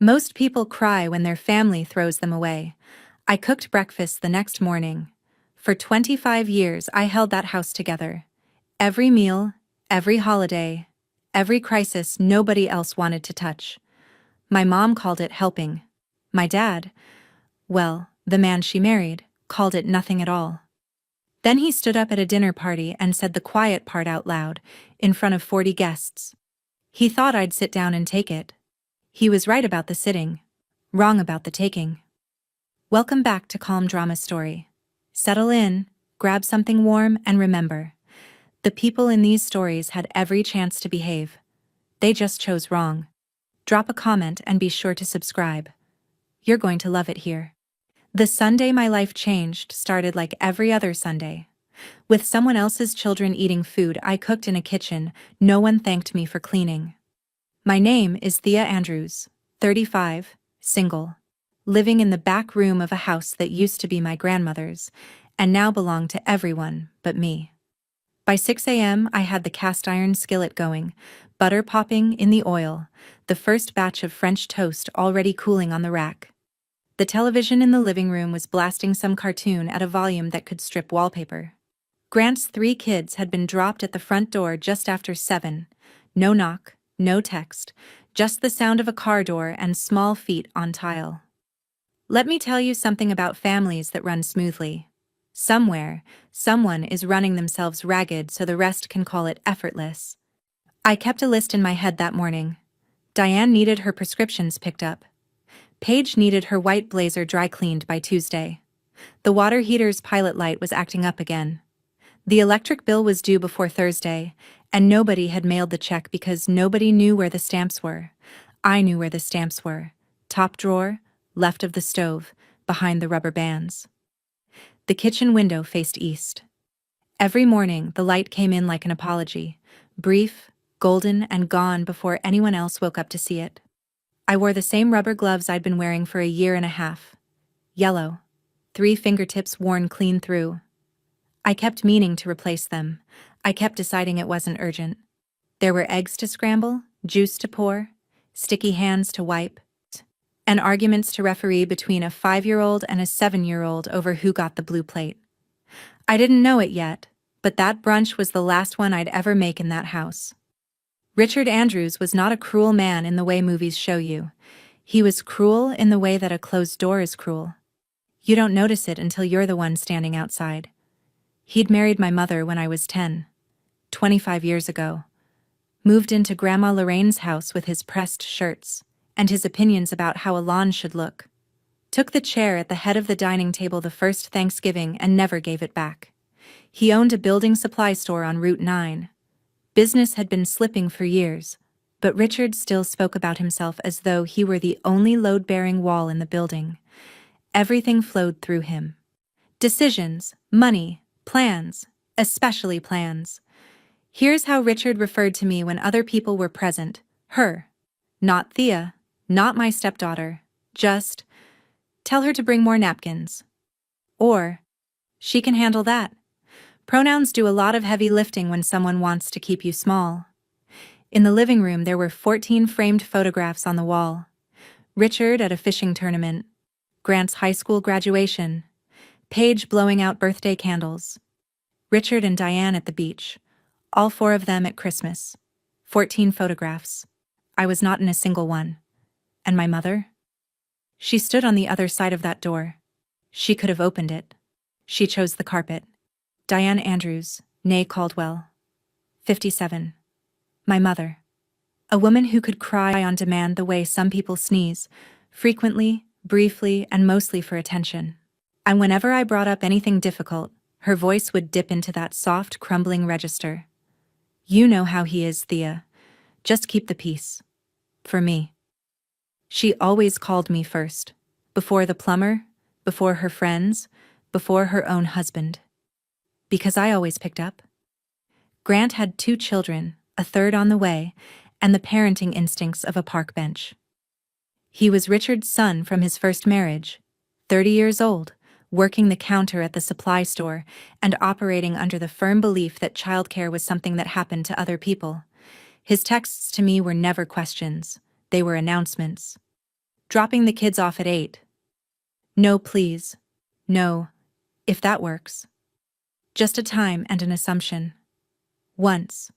Most people cry when their family throws them away. I cooked breakfast the next morning. For 25 years, I held that house together. Every meal, every holiday, every crisis nobody else wanted to touch. My mom called it helping. My dad, well, the man she married, called it nothing at all. Then he stood up at a dinner party and said the quiet part out loud, in front of 40 guests. He thought I'd sit down and take it. He was right about the sitting, wrong about the taking. Welcome back to Calm Drama Story. Settle in, grab something warm, and remember, the people in these stories had every chance to behave. They just chose wrong. Drop a comment and be sure to subscribe. You're going to love it here. The Sunday my life changed started like every other Sunday. With someone else's children eating food I cooked in a kitchen, no one thanked me for cleaning. My name is Thea Andrews, 35, single, living in the back room of a house that used to be my grandmother's, and now belonged to everyone but me. By 6 a.m. I had the cast iron skillet going, butter popping in the oil, the first batch of French toast already cooling on the rack. The television in the living room was blasting some cartoon at a volume that could strip wallpaper. Grant's 3 kids had been dropped at the front door just after 7. No knock, no text, just the sound of a car door and small feet on tile. Let me tell you something about families that run smoothly. Somewhere, someone is running themselves ragged so the rest can call it effortless. I kept a list in my head that morning. Diane needed her prescriptions picked up. Paige needed her white blazer dry cleaned by Tuesday. The water heater's pilot light was acting up again. The electric bill was due before Thursday, and nobody had mailed the check because nobody knew where the stamps were. I knew where the stamps were. Top drawer, left of the stove, behind the rubber bands. The kitchen window faced east. Every morning, the light came in like an apology, brief, golden, and gone before anyone else woke up to see it. I wore the same rubber gloves I'd been wearing for a year and a half. Yellow. 3 fingertips worn clean through. I kept meaning to replace them. I kept deciding it wasn't urgent. There were eggs to scramble, juice to pour, sticky hands to wipe, and arguments to referee between a 5-year-old and a 7-year-old over who got the blue plate. I didn't know it yet, but that brunch was the last one I'd ever make in that house. Richard Andrews was not a cruel man in the way movies show you. He was cruel in the way that a closed door is cruel. You don't notice it until you're the one standing outside. He'd married my mother when I was 10, 25 years ago. Moved into Grandma Lorraine's house with his pressed shirts and his opinions about how a lawn should look. Took the chair at the head of the dining table the first Thanksgiving and never gave it back. He owned a building supply store on Route 9. Business had been slipping for years, but Richard still spoke about himself as though he were the only load-bearing wall in the building. Everything flowed through him. Decisions, money, plans, especially plans. Here's how Richard referred to me when other people were present. Her. Not Thea, not my stepdaughter. Just, tell her to bring more napkins. Or, she can handle that. Pronouns do a lot of heavy lifting when someone wants to keep you small. In the living room there were 14 framed photographs on the wall. Richard at a fishing tournament. Grant's high school graduation. Paige blowing out birthday candles. Richard and Diane at the beach. All 4 of them at Christmas. 14 photographs. I was not in a single one. And my mother? She stood on the other side of that door. She could have opened it. She chose the carpet. Diane Andrews, née Caldwell. 57. My mother. A woman who could cry on demand the way some people sneeze, frequently, briefly, and mostly for attention. And whenever I brought up anything difficult, her voice would dip into that soft, crumbling register. You know how he is, Thea. Just keep the peace. For me. She always called me first. Before the plumber, before her friends, before her own husband. Because I always picked up. Grant had 2 children, a third on the way, and the parenting instincts of a park bench. He was Richard's son from his first marriage, 30 years old, working the counter at the supply store and operating under the firm belief that childcare was something that happened to other people. His texts to me were never questions, they were announcements. Dropping the kids off at 8. No, please. No, if that works. Just a time and an assumption. Once.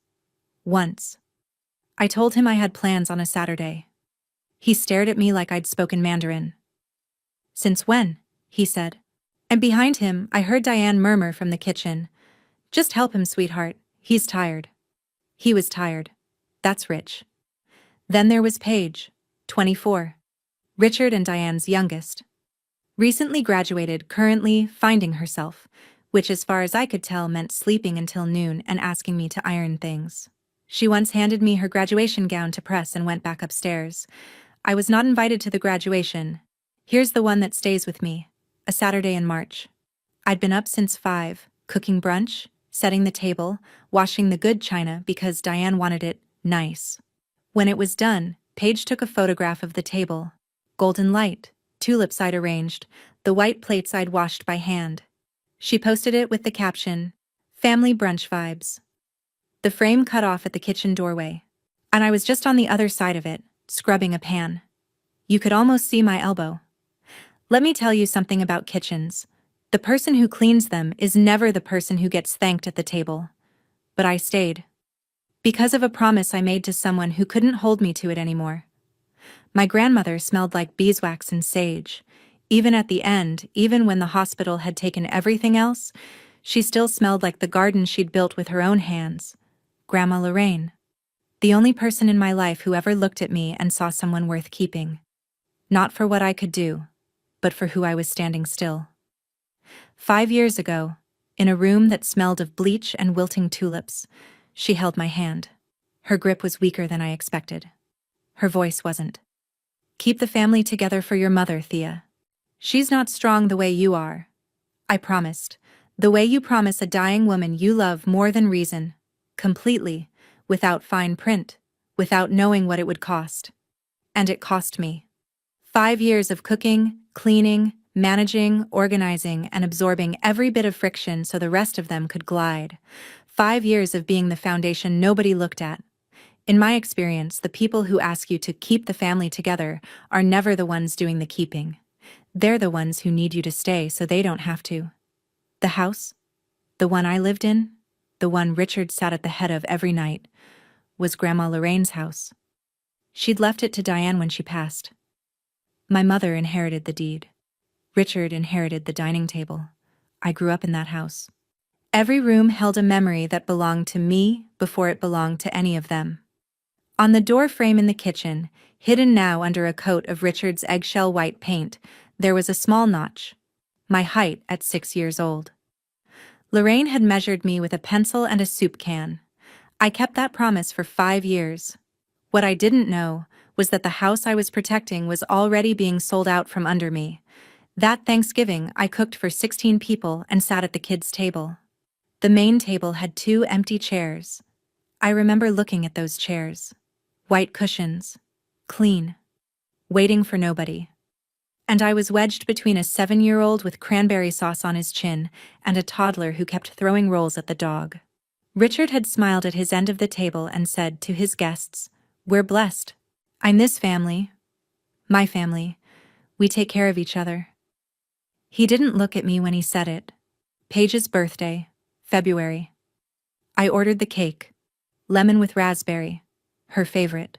Once. I told him I had plans on a Saturday. He stared at me like I'd spoken Mandarin. Since when? He said. And behind him, I heard Diane murmur from the kitchen. Just help him, sweetheart. He's tired. He was tired. That's Rich. Then there was Paige, 24. Richard and Diane's youngest. Recently graduated, currently finding herself, which as far as I could tell meant sleeping until noon and asking me to iron things. She once handed me her graduation gown to press and went back upstairs. I was not invited to the graduation. Here's the one that stays with me. A Saturday in March. I'd been up since 5, cooking brunch, setting the table, washing the good china because Diane wanted it nice. When it was done, Paige took a photograph of the table. Golden light, tulips I'd arranged, the white plates I'd washed by hand. She posted it with the caption, "Family brunch vibes." The frame cut off at the kitchen doorway, and I was just on the other side of it, scrubbing a pan. You could almost see my elbow. Let me tell you something about kitchens. The person who cleans them is never the person who gets thanked at the table. But I stayed. Because of a promise I made to someone who couldn't hold me to it anymore. My grandmother smelled like beeswax and sage. Even at the end, even when the hospital had taken everything else, she still smelled like the garden she'd built with her own hands. Grandma Lorraine. The only person in my life who ever looked at me and saw someone worth keeping. Not for what I could do, but for who I was standing still. 5 years ago, in a room that smelled of bleach and wilting tulips, she held my hand. Her grip was weaker than I expected. Her voice wasn't. Keep the family together for your mother, Thea. She's not strong the way you are. I promised. The way you promise a dying woman you love more than reason. Completely, without fine print, without knowing what it would cost. And it cost me. 5 years of cooking, cleaning, managing, organizing, and absorbing every bit of friction so the rest of them could glide. 5 years of being the foundation nobody looked at. In my experience, the people who ask you to keep the family together are never the ones doing the keeping. They're the ones who need you to stay so they don't have to. The house, the one I lived in, the one Richard sat at the head of every night, was Grandma Lorraine's house. She'd left it to Diane when she passed. My mother inherited the deed. Richard inherited the dining table. I grew up in that house. Every room held a memory that belonged to me before it belonged to any of them. On the door frame in the kitchen, hidden now under a coat of Richard's eggshell white paint, there was a small notch. My height at 6 years old. Lorraine had measured me with a pencil and a soup can. I kept that promise for 5 years. What I didn't know was that the house I was protecting was already being sold out from under me. That Thanksgiving, I cooked for 16 people and sat at the kids' table. The main table had 2 empty chairs. I remember looking at those chairs. White cushions. Clean. Waiting for nobody. And I was wedged between a 7-year-old with cranberry sauce on his chin and a toddler who kept throwing rolls at the dog. Richard had smiled at his end of the table and said to his guests, "We're blessed. I'm this family. My family. We take care of each other." He didn't look at me when he said it. Paige's birthday, February. I ordered the cake. Lemon with raspberry. Her favorite.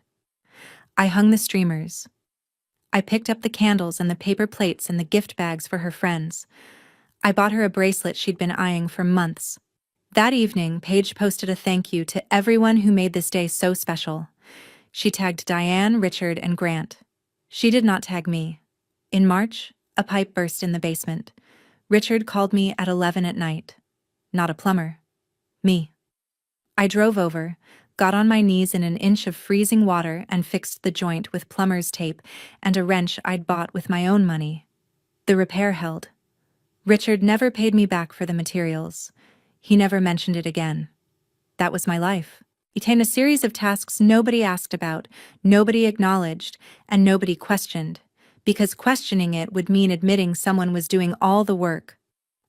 I hung the streamers. I picked up the candles and the paper plates and the gift bags for her friends. I bought her a bracelet she'd been eyeing for months. That evening, Paige posted a thank you to everyone who made this day so special. She tagged Diane, Richard, and Grant. She did not tag me. In March, a pipe burst in the basement. Richard called me at 11 at night. Not a plumber. Me. I drove over, got on my knees in an inch of freezing water and fixed the joint with plumber's tape and a wrench I'd bought with my own money. The repair held. Richard never paid me back for the materials. He never mentioned it again. That was my life. A series of tasks nobody asked about, nobody acknowledged, and nobody questioned, because questioning it would mean admitting someone was doing all the work.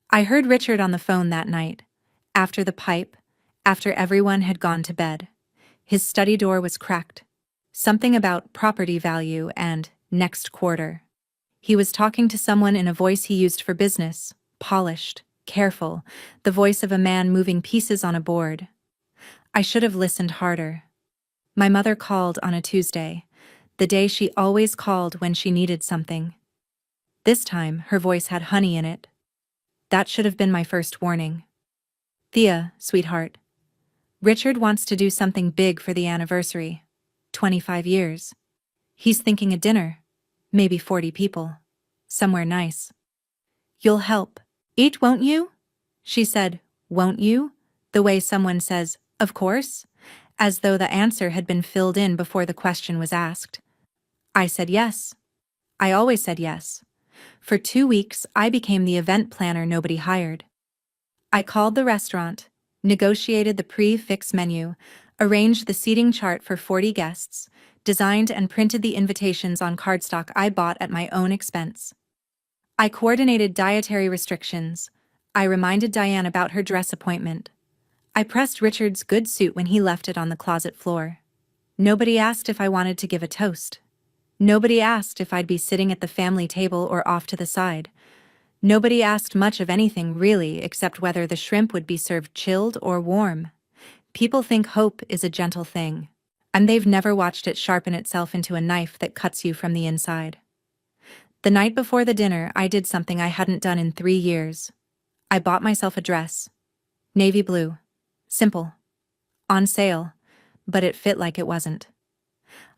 I heard Richard on the phone that night, after the pipe, after everyone had gone to bed. His study door was cracked. Something about property value and next quarter. He was talking to someone in a voice he used for business, polished, careful, the voice of a man moving pieces on a board. I should have listened harder. My mother called on a Tuesday, the day she always called when she needed something. This time, her voice had honey in it. That should have been my first warning. "Thea, sweetheart. Richard wants to do something big for the anniversary. 25 years. He's thinking a dinner. Maybe 40 people. Somewhere nice. You'll help. Eat, won't you?" She said, "Won't you?" the way someone says, "Of course," as though the answer had been filled in before the question was asked. I said yes. I always said yes. For 2 weeks, I became the event planner nobody hired. I called the restaurant, negotiated the prix-fixe menu, arranged the seating chart for 40 guests, designed and printed the invitations on cardstock I bought at my own expense. I coordinated dietary restrictions. I reminded Diane about her dress appointment. I pressed Richard's good suit when he left it on the closet floor. Nobody asked if I wanted to give a toast. Nobody asked if I'd be sitting at the family table or off to the side. Nobody asked much of anything really, except whether the shrimp would be served chilled or warm. People think hope is a gentle thing, and they've never watched it sharpen itself into a knife that cuts you from the inside. The night before the dinner, I did something I hadn't done in 3 years. I bought myself a dress. Navy blue. Simple. On sale. But it fit like it wasn't.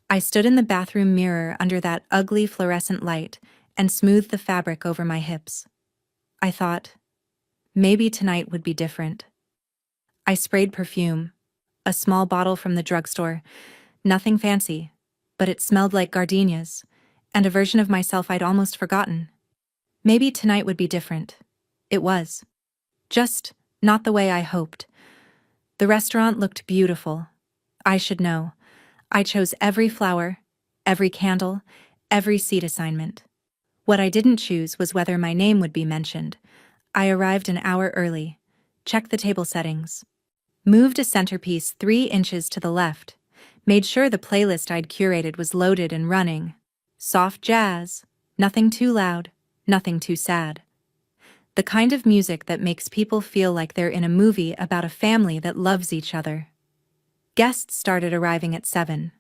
I stood in the bathroom mirror under that ugly fluorescent light and smoothed the fabric over my hips. I thought, maybe tonight would be different. I sprayed perfume, a small bottle from the drugstore, nothing fancy, but it smelled like gardenias, and a version of myself I'd almost forgotten. Maybe tonight would be different. It was. Just not the way I hoped. The restaurant looked beautiful. I should know. I chose every flower, every candle, every seat assignment. What I didn't choose was whether my name would be mentioned. I arrived an hour early, checked the table settings, moved a centerpiece 3 inches to the left, made sure the playlist I'd curated was loaded and running. Soft jazz, nothing too loud, nothing too sad. The kind of music that makes people feel like they're in a movie about a family that loves each other. Guests started arriving at 7.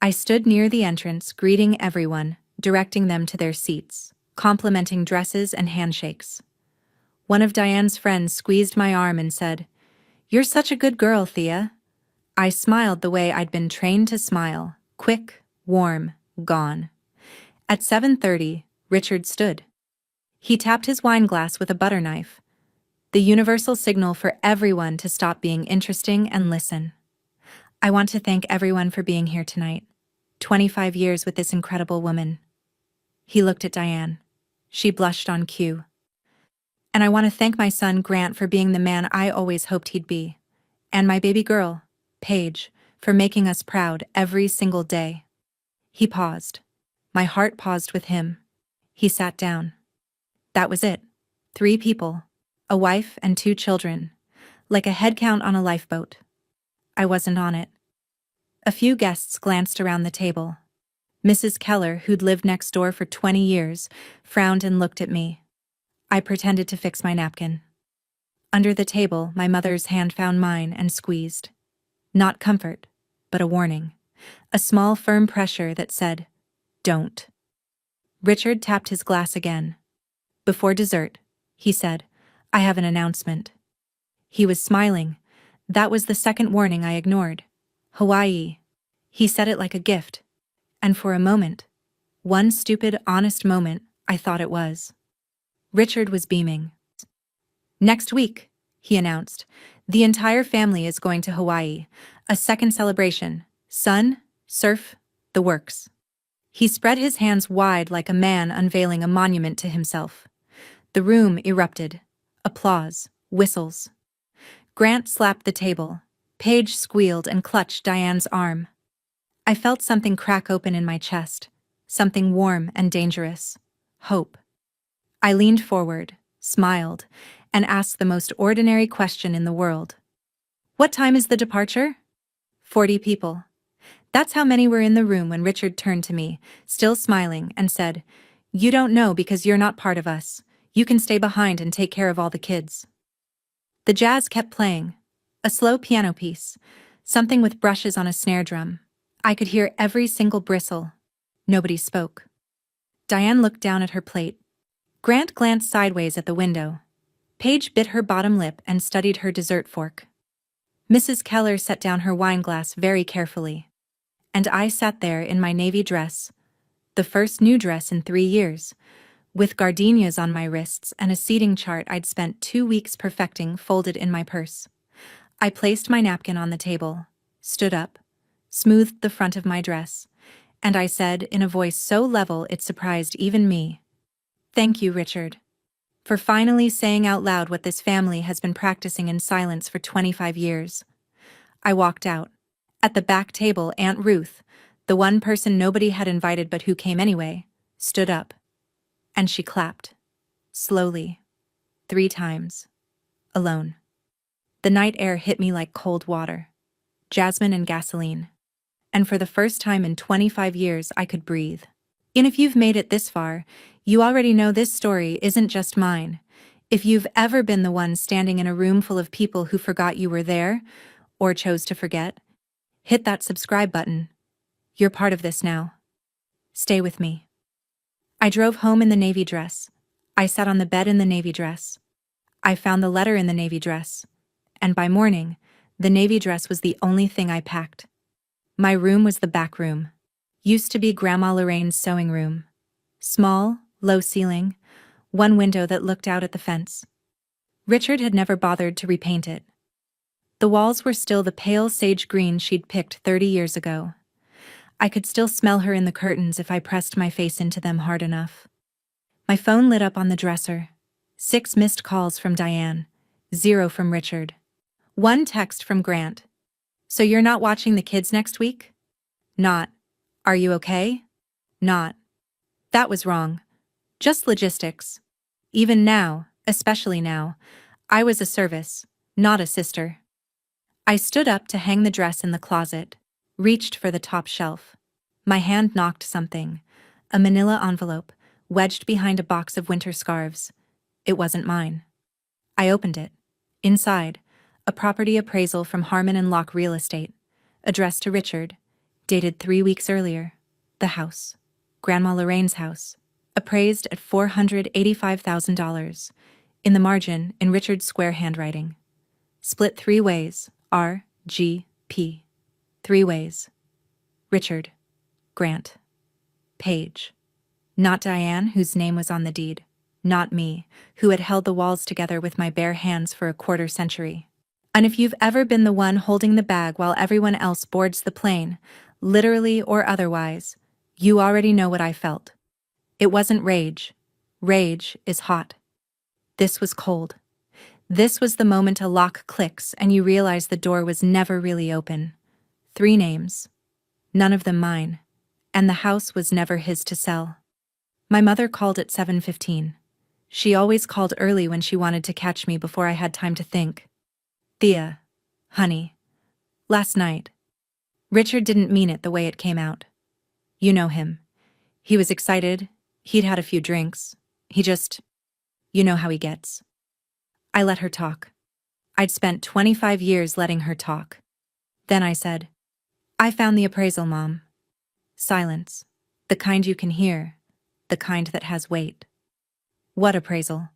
I stood near the entrance, greeting everyone, directing them to their seats, complimenting dresses and handshakes. One of Diane's friends squeezed my arm and said, "You're such a good girl, Thea." I smiled the way I'd been trained to smile, quick, warm, gone. At 7:30, Richard stood. He tapped his wine glass with a butter knife, the universal signal for everyone to stop being interesting and listen. "I want to thank everyone for being here tonight. 25 years with this incredible woman." He looked at Diane. She blushed on cue. "And I want to thank my son Grant for being the man I always hoped he'd be. And my baby girl, Paige, for making us proud every single day." He paused. My heart paused with him. He sat down. That was it. 3 people. A wife and 2 children. Like a head count on a lifeboat. I wasn't on it. A few guests glanced around the table. Mrs. Keller, who'd lived next door for 20 years, frowned and looked at me. I pretended to fix my napkin. Under the table, my mother's hand found mine and squeezed. Not comfort, but a warning. A small, firm pressure that said, "Don't." Richard tapped his glass again. "Before dessert," he said, "I have an announcement." He was smiling. That was the second warning I ignored. Hawaii. He said it like a gift. And for a moment, one stupid, honest moment, I thought it was. Richard was beaming. "Next week," he announced, "the entire family is going to Hawaii. A second celebration. Sun, surf, the works." He spread his hands wide like a man unveiling a monument to himself. The room erupted. Applause, whistles. Grant slapped the table. Paige squealed and clutched Diane's arm. I felt something crack open in my chest, something warm and dangerous. Hope. I leaned forward, smiled, and asked the most ordinary question in the world. "What time is the departure?" 40 people. That's how many were in the room when Richard turned to me, still smiling, and said, "You don't know because you're not part of us. You can stay behind and take care of all the kids." The jazz kept playing. A slow piano piece, something with brushes on a snare drum. I could hear every single bristle. Nobody spoke. Diane looked down at her plate. Grant glanced sideways at the window. Paige bit her bottom lip and studied her dessert fork. Mrs. Keller set down her wineglass very carefully. And I sat there in my navy dress, the first new dress in 3 years, with gardenias on my wrists and a seating chart I'd spent 2 weeks perfecting folded in my purse. I placed my napkin on the table, stood up, smoothed the front of my dress, and I said in a voice so level it surprised even me, "Thank you, Richard, for finally saying out loud what this family has been practicing in silence for 25 years. I walked out. At the back table, Aunt Ruth, the one person nobody had invited but who came anyway, stood up. And she clapped. Slowly. 3 times. Alone. The night air hit me like cold water. Jasmine and gasoline. And for the first time in 25 years I could breathe. And if you've made it this far, you already know this story isn't just mine. If you've ever been the one standing in a room full of people who forgot you were there, or chose to forget, hit that subscribe button. You're part of this now. Stay with me. I drove home in the navy dress. I sat on the bed in the navy dress. I found the letter in the navy dress. And by morning, the navy dress was the only thing I packed. My room was the back room. Used to be Grandma Lorraine's sewing room. Small, low ceiling, one window that looked out at the fence. Richard had never bothered to repaint it. The walls were still the pale sage green she'd picked 30 years ago. I could still smell her in the curtains if I pressed my face into them hard enough. My phone lit up on the dresser. 6 missed calls from Diane. 0 from Richard. 1 text from Grant. "So you're not watching the kids next week?" Not. "Are you okay?" Not. That was wrong. Just logistics. Even now, especially now, I was a service, not a sister. I stood up to hang the dress in the closet, reached for the top shelf. My hand knocked something, a manila envelope, wedged behind a box of winter scarves. It wasn't mine. I opened it. Inside, a property appraisal from Harmon and Locke Real Estate, addressed to Richard, dated 3 weeks earlier. The house, Grandma Lorraine's house, appraised at $485,000. In the margin, in Richard's square handwriting. Split 3 ways, R, G, P. 3 ways. Richard. Grant. Paige. Not Diane, whose name was on the deed. Not me, who had held the walls together with my bare hands for a quarter century. And if you've ever been the one holding the bag while everyone else boards the plane, literally or otherwise, you already know what I felt. It wasn't rage. Rage is hot. This was cold. This was the moment a lock clicks and you realize the door was never really open. 3 names. None of them mine. And the house was never his to sell. My mother called at 7:15. She always called early when she wanted to catch me before I had time to think. "Thea. Honey. Last night." Richard didn't mean it the way it came out. You know him. He was excited. He'd had a few drinks. He just... You know how he gets. I let her talk. I'd spent 25 years letting her talk. Then I said, "I found the appraisal, Mom." Silence. The kind you can hear. The kind that has weight. "What appraisal?"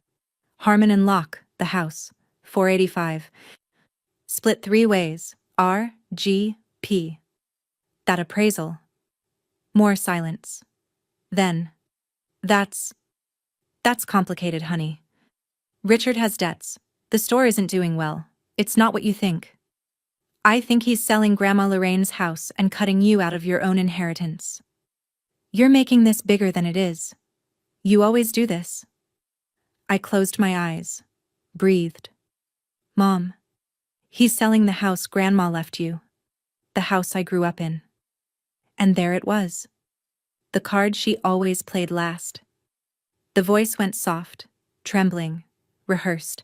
"Harmon and Locke, the house. 485. Split 3 ways. R, G, P." "That appraisal." More silence. Then, That's complicated, honey. Richard has debts. The store isn't doing well. It's not what you think. I think he's selling Grandma Lorraine's house and cutting you out of your own inheritance. You're making this bigger than it is. You always do this." I closed my eyes. Breathed. "Mom. He's selling the house Grandma left you. The house I grew up in." And there it was. The card she always played last. The voice went soft, trembling, rehearsed.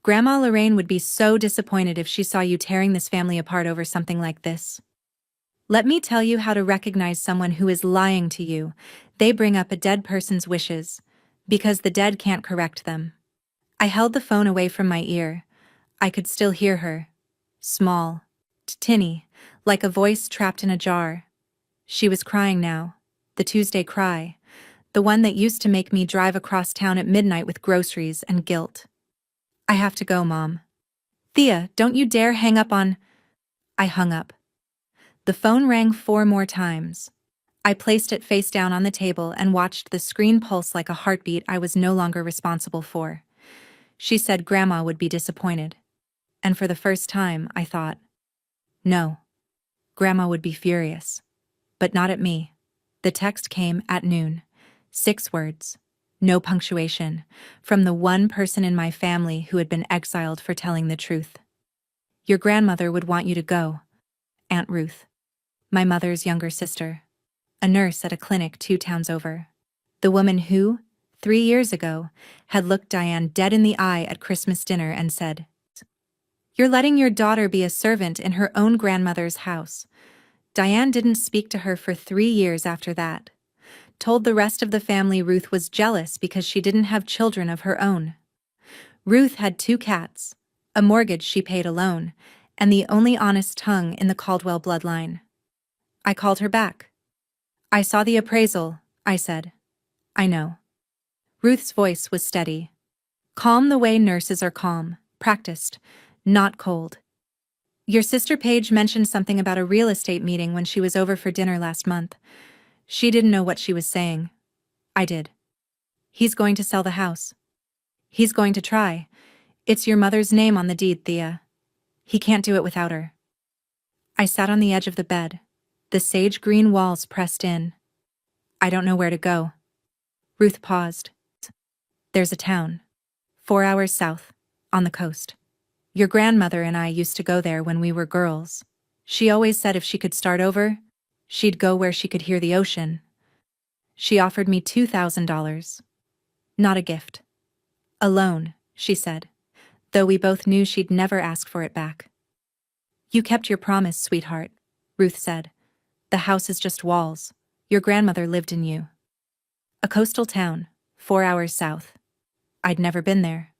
"Grandma Lorraine would be so disappointed if she saw you tearing this family apart over something like this." Let me tell you how to recognize someone who is lying to you. They bring up a dead person's wishes, because the dead can't correct them. I held the phone away from my ear. I could still hear her. Small. Tinny. Like a voice trapped in a jar. She was crying now. The Tuesday cry. The one that used to make me drive across town at midnight with groceries and guilt. I have to go, Mom. Thea, don't you dare hang up on... I hung up. The phone rang 4 more times. I placed it face down on the table and watched the screen pulse like a heartbeat I was no longer responsible for. She said Grandma would be disappointed. And for the first time, I thought, no. Grandma would be furious. But not at me. The text came at noon. 6 words. No punctuation. From the one person in my family who had been exiled for telling the truth. Your grandmother would want you to go. Aunt Ruth. My mother's younger sister. A nurse at a clinic 2 towns over. The woman who, 3 years ago, had looked Diane dead in the eye at Christmas dinner and said, "You're letting your daughter be a servant in her own grandmother's house." Diane didn't speak to her for 3 years after that. Told the rest of the family Ruth was jealous because she didn't have children of her own. Ruth had 2 cats, a mortgage she paid alone, and the only honest tongue in the Caldwell bloodline. I called her back. "I saw the appraisal," I said. "I know." Ruth's voice was steady. Calm the way nurses are calm, practiced, not cold. "Your sister Paige mentioned something about a real estate meeting when she was over for dinner last month. She didn't know what she was saying. I did. He's going to sell the house. He's going to try. It's your mother's name on the deed, Thea. He can't do it without her." I sat on the edge of the bed, the sage green walls pressed in. "I don't know where to go." Ruth paused. "There's a town. 4 hours south, on the coast. Your grandmother and I used to go there when we were girls. She always said if she could start over, she'd go where she could hear the ocean. She offered me $2,000. Not a gift. A loan," she said, though we both knew she'd never ask for it back. "You kept your promise, sweetheart," Ruth said. "The house is just walls. Your grandmother lived in you." A coastal town, 4 hours south. I'd never been there.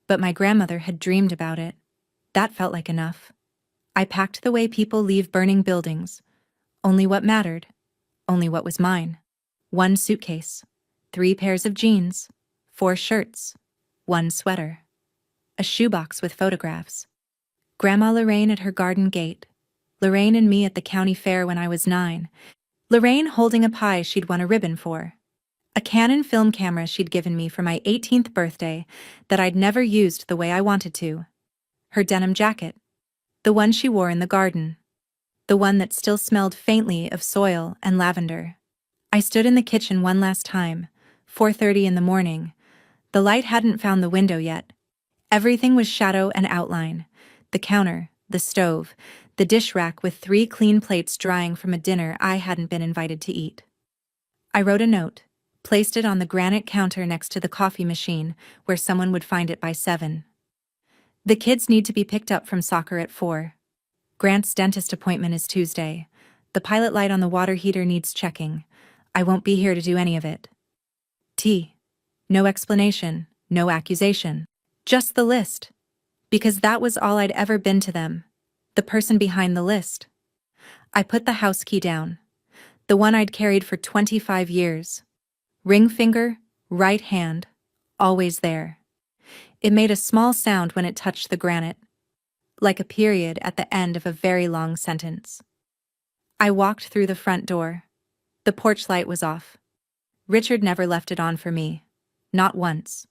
But my grandmother had dreamed about it. That felt like enough. I packed the way people leave burning buildings. Only what mattered. Only what was mine. 1 suitcase. 3 pairs of jeans. 4 shirts. 1 sweater. A shoebox with photographs. Grandma Lorraine at her garden gate. Lorraine and me at the county fair when I was 9. Lorraine holding a pie she'd won a ribbon for. A Canon film camera she'd given me for my 18th birthday that I'd never used the way I wanted to. Her denim jacket. The one she wore in the garden. The one that still smelled faintly of soil and lavender. I stood in the kitchen one last time, 4:30 in the morning. The light hadn't found the window yet. Everything was shadow and outline. The counter, the stove, the dish rack with 3 clean plates drying from a dinner I hadn't been invited to eat. I wrote a note, placed it on the granite counter next to the coffee machine where someone would find it by 7. The kids need to be picked up from soccer at 4. Grant's dentist appointment is Tuesday. The pilot light on the water heater needs checking. I won't be here to do any of it. T. No explanation, no accusation. Just the list. Because that was all I'd ever been to them. The person behind the list. I put the house key down. The one I'd carried for 25 years. Ring finger, right hand, always there. It made a small sound when it touched the granite. Like a period at the end of a very long sentence. I walked through the front door. The porch light was off. Richard never left it on for me. Not once.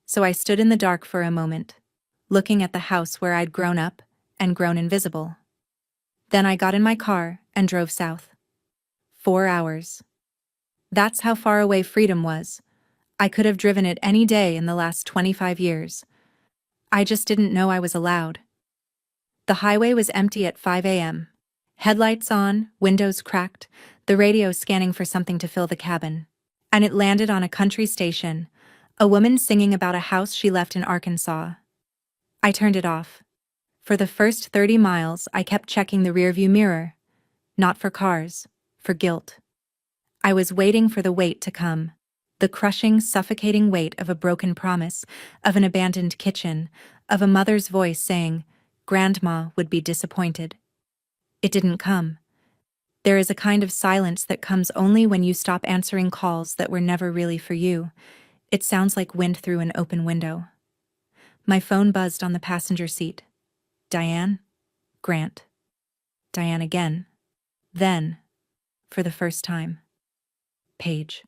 So I stood in the dark for a moment, looking at the house where I'd grown up and grown invisible. Then I got in my car and drove south. 4 hours. That's how far away freedom was. I could have driven it any day in the last 25 years. I just didn't know I was allowed. The highway was empty at 5 a.m. Headlights on, windows cracked, the radio scanning for something to fill the cabin. And it landed on a country station, a woman singing about a house she left in Arkansas. I turned it off. For the first 30 miles, I kept checking the rearview mirror. Not for cars, for guilt. I was waiting for the weight to come. The crushing, suffocating weight of a broken promise, of an abandoned kitchen, of a mother's voice saying, "Grandma would be disappointed." It didn't come. There is a kind of silence that comes only when you stop answering calls that were never really for you. It sounds like wind through an open window. My phone buzzed on the passenger seat. Diane? Grant. Diane again. Then, for the first time. Paige.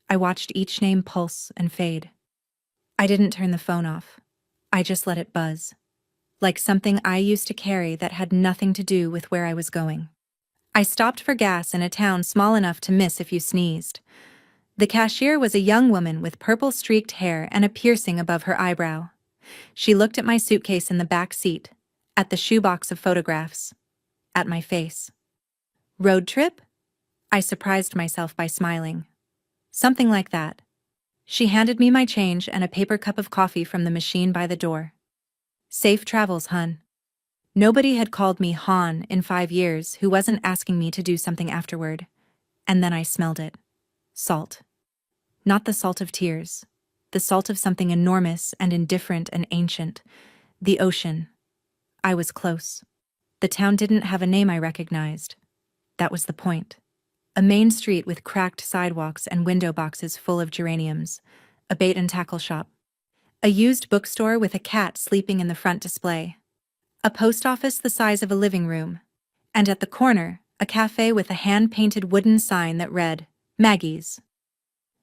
I watched each name pulse and fade. I didn't turn the phone off. I just let it buzz. Like something I used to carry that had nothing to do with where I was going. I stopped for gas in a town small enough to miss if you sneezed. The cashier was a young woman with purple-streaked hair and a piercing above her eyebrow. She looked at my suitcase in the back seat, at the shoebox of photographs, at my face. Road trip? I surprised myself by smiling. Something like that. She handed me my change and a paper cup of coffee from the machine by the door. Safe travels, hun. Nobody had called me hon in 5 years who wasn't asking me to do something afterward. And then I smelled it. Salt. Not the salt of tears. The salt of something enormous and indifferent and ancient. The ocean. I was close. The town didn't have a name I recognized. That was the point. A main street with cracked sidewalks and window boxes full of geraniums. A bait and tackle shop. A used bookstore with a cat sleeping in the front display. A post office the size of a living room. And at the corner, a cafe with a hand-painted wooden sign that read, Maggie's.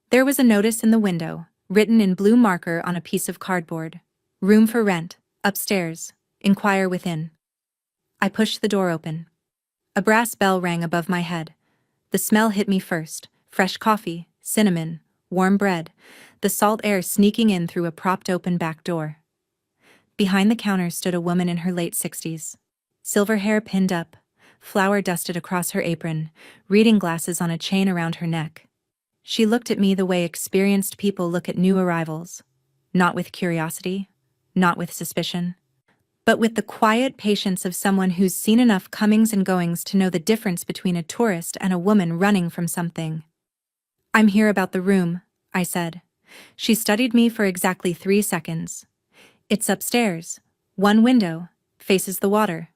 There was a notice in the window, written in blue marker on a piece of cardboard. Room for rent, upstairs, inquire within. I pushed the door open. A brass bell rang above my head. The smell hit me first, fresh coffee, cinnamon, warm bread, the salt air sneaking in through a propped-open back door. Behind the counter stood a woman in her late 60s. Silver hair pinned up, flour dusted across her apron, reading glasses on a chain around her neck. She looked at me the way experienced people look at new arrivals. Not with curiosity, not with suspicion, but with the quiet patience of someone who's seen enough comings and goings to know the difference between a tourist and a woman running from something. I'm here about the room, I said. She studied me for exactly 3 seconds. It's upstairs. 1 window. Faces the water.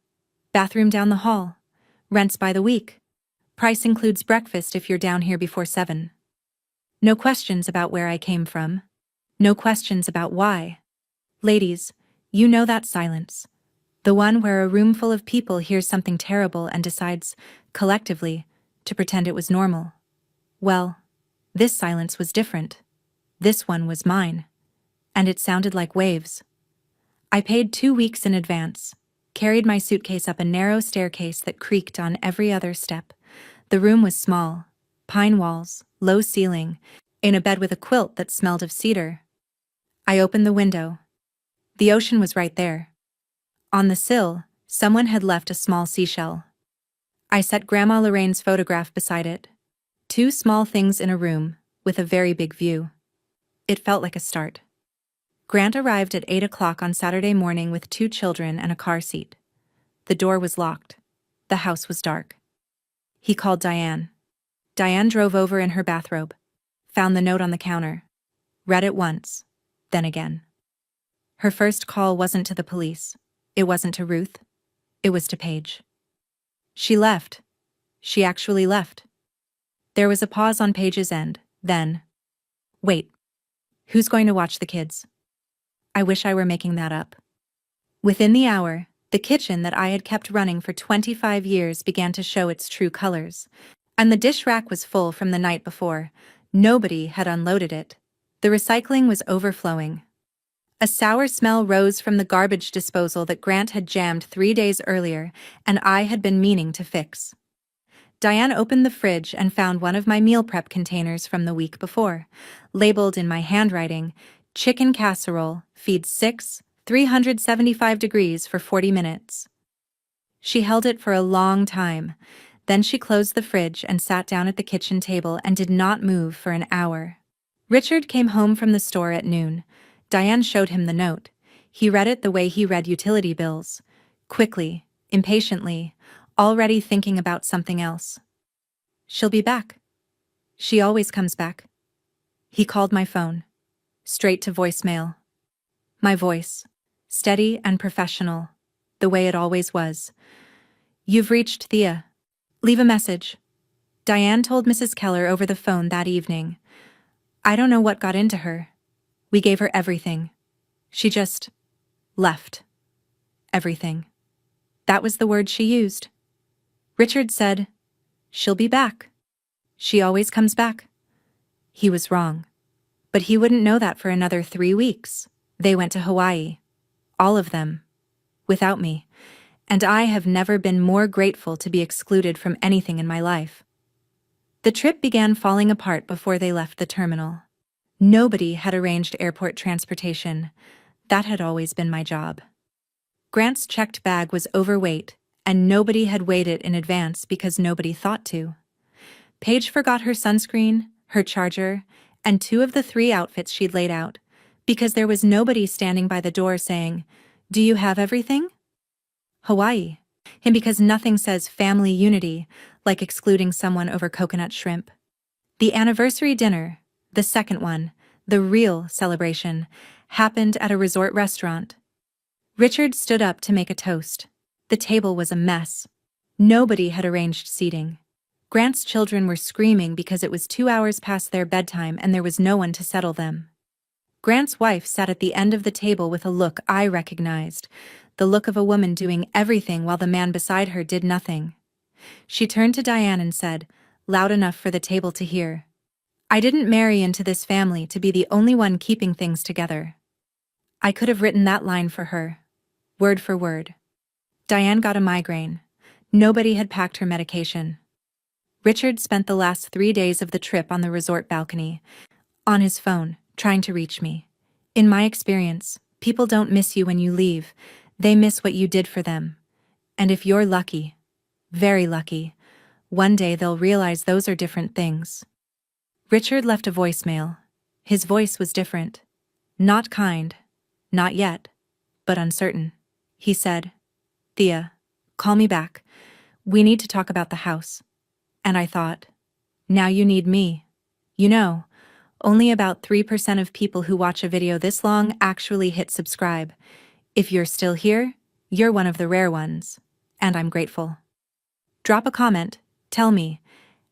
Bathroom down the hall. Rents by the week. Price includes breakfast if you're down here before 7. No questions about where I came from. No questions about why. Ladies, you know that silence. The one where a room full of people hears something terrible and decides, collectively, to pretend it was normal. Well, this silence was different. This one was mine. And it sounded like waves. I paid 2 weeks in advance, carried my suitcase up a narrow staircase that creaked on every other step. The room was small, pine walls, low ceiling, in a bed with a quilt that smelled of cedar. I opened the window. The ocean was right there. On the sill, someone had left a small seashell. I set Grandma Lorraine's photograph beside it. 2 small things in a room, with a very big view. It felt like a start. Grant arrived at 8 o'clock on Saturday morning with 2 children and a car seat. The door was locked. The house was dark. He called Diane. Diane drove over in her bathrobe, found the note on the counter, read it once, then again. Her first call wasn't to the police. It wasn't to Ruth. It was to Paige. She left. She actually left. There was a pause on Paige's end, then, wait, who's going to watch the kids? I wish I were making that up. Within the hour, the kitchen that I had kept running for 25 years began to show its true colors. And the dish rack was full from the night before. Nobody had unloaded it. The recycling was overflowing. A sour smell rose from the garbage disposal that Grant had jammed 3 days earlier, and I had been meaning to fix. Diane opened the fridge and found one of my meal prep containers from the week before, labeled in my handwriting, chicken casserole, feed 6, 375 degrees for 40 minutes. She held it for a long time. Then she closed the fridge and sat down at the kitchen table and did not move for an hour. Richard came home from the store at noon. Diane showed him the note. He read it the way he read utility bills. Quickly, impatiently, already thinking about something else. She'll be back. She always comes back. He called my phone. Straight to voicemail. My voice. Steady and professional. The way it always was. You've reached Thea. Leave a message. Diane told Mrs. Keller over the phone that evening. I don't know what got into her. We gave her everything. She just left. Everything. That was the word she used. Richard said, she'll be back. She always comes back. He was wrong. But he wouldn't know that for another 3 weeks. They went to Hawaii. All of them. Without me. And I have never been more grateful to be excluded from anything in my life. The trip began falling apart before they left the terminal. Nobody had arranged airport transportation. That had always been my job. Grant's checked bag was overweight, and nobody had weighed it in advance because nobody thought to. Paige forgot her sunscreen, her charger, and 2 of the 3 outfits she'd laid out, because there was nobody standing by the door saying, "Do you have everything?" Hawaii. And because nothing says family unity like excluding someone over coconut shrimp. The anniversary dinner, the second one, the real celebration, happened at a resort restaurant. Richard stood up to make a toast. The table was a mess. Nobody had arranged seating. Grant's children were screaming because it was 2 hours past their bedtime and there was no one to settle them. Grant's wife sat at the end of the table with a look I recognized, the look of a woman doing everything while the man beside her did nothing. She turned to Diane and said, loud enough for the table to hear, I didn't marry into this family to be the only one keeping things together. I could have written that line for her, word for word. Diane got a migraine. Nobody had packed her medication. Richard spent the last 3 days of the trip on the resort balcony, on his phone, trying to reach me. In my experience, people don't miss you when you leave, they miss what you did for them. And if you're lucky, very lucky, one day they'll realize those are different things. Richard left a voicemail. His voice was different. Not kind. Not yet. But uncertain. He said, Thea, call me back. We need to talk about the house. And I thought, now you need me. You know, only about 3% of people who watch a video this long actually hit subscribe. If you're still here, you're one of the rare ones. And I'm grateful. Drop a comment. Tell me,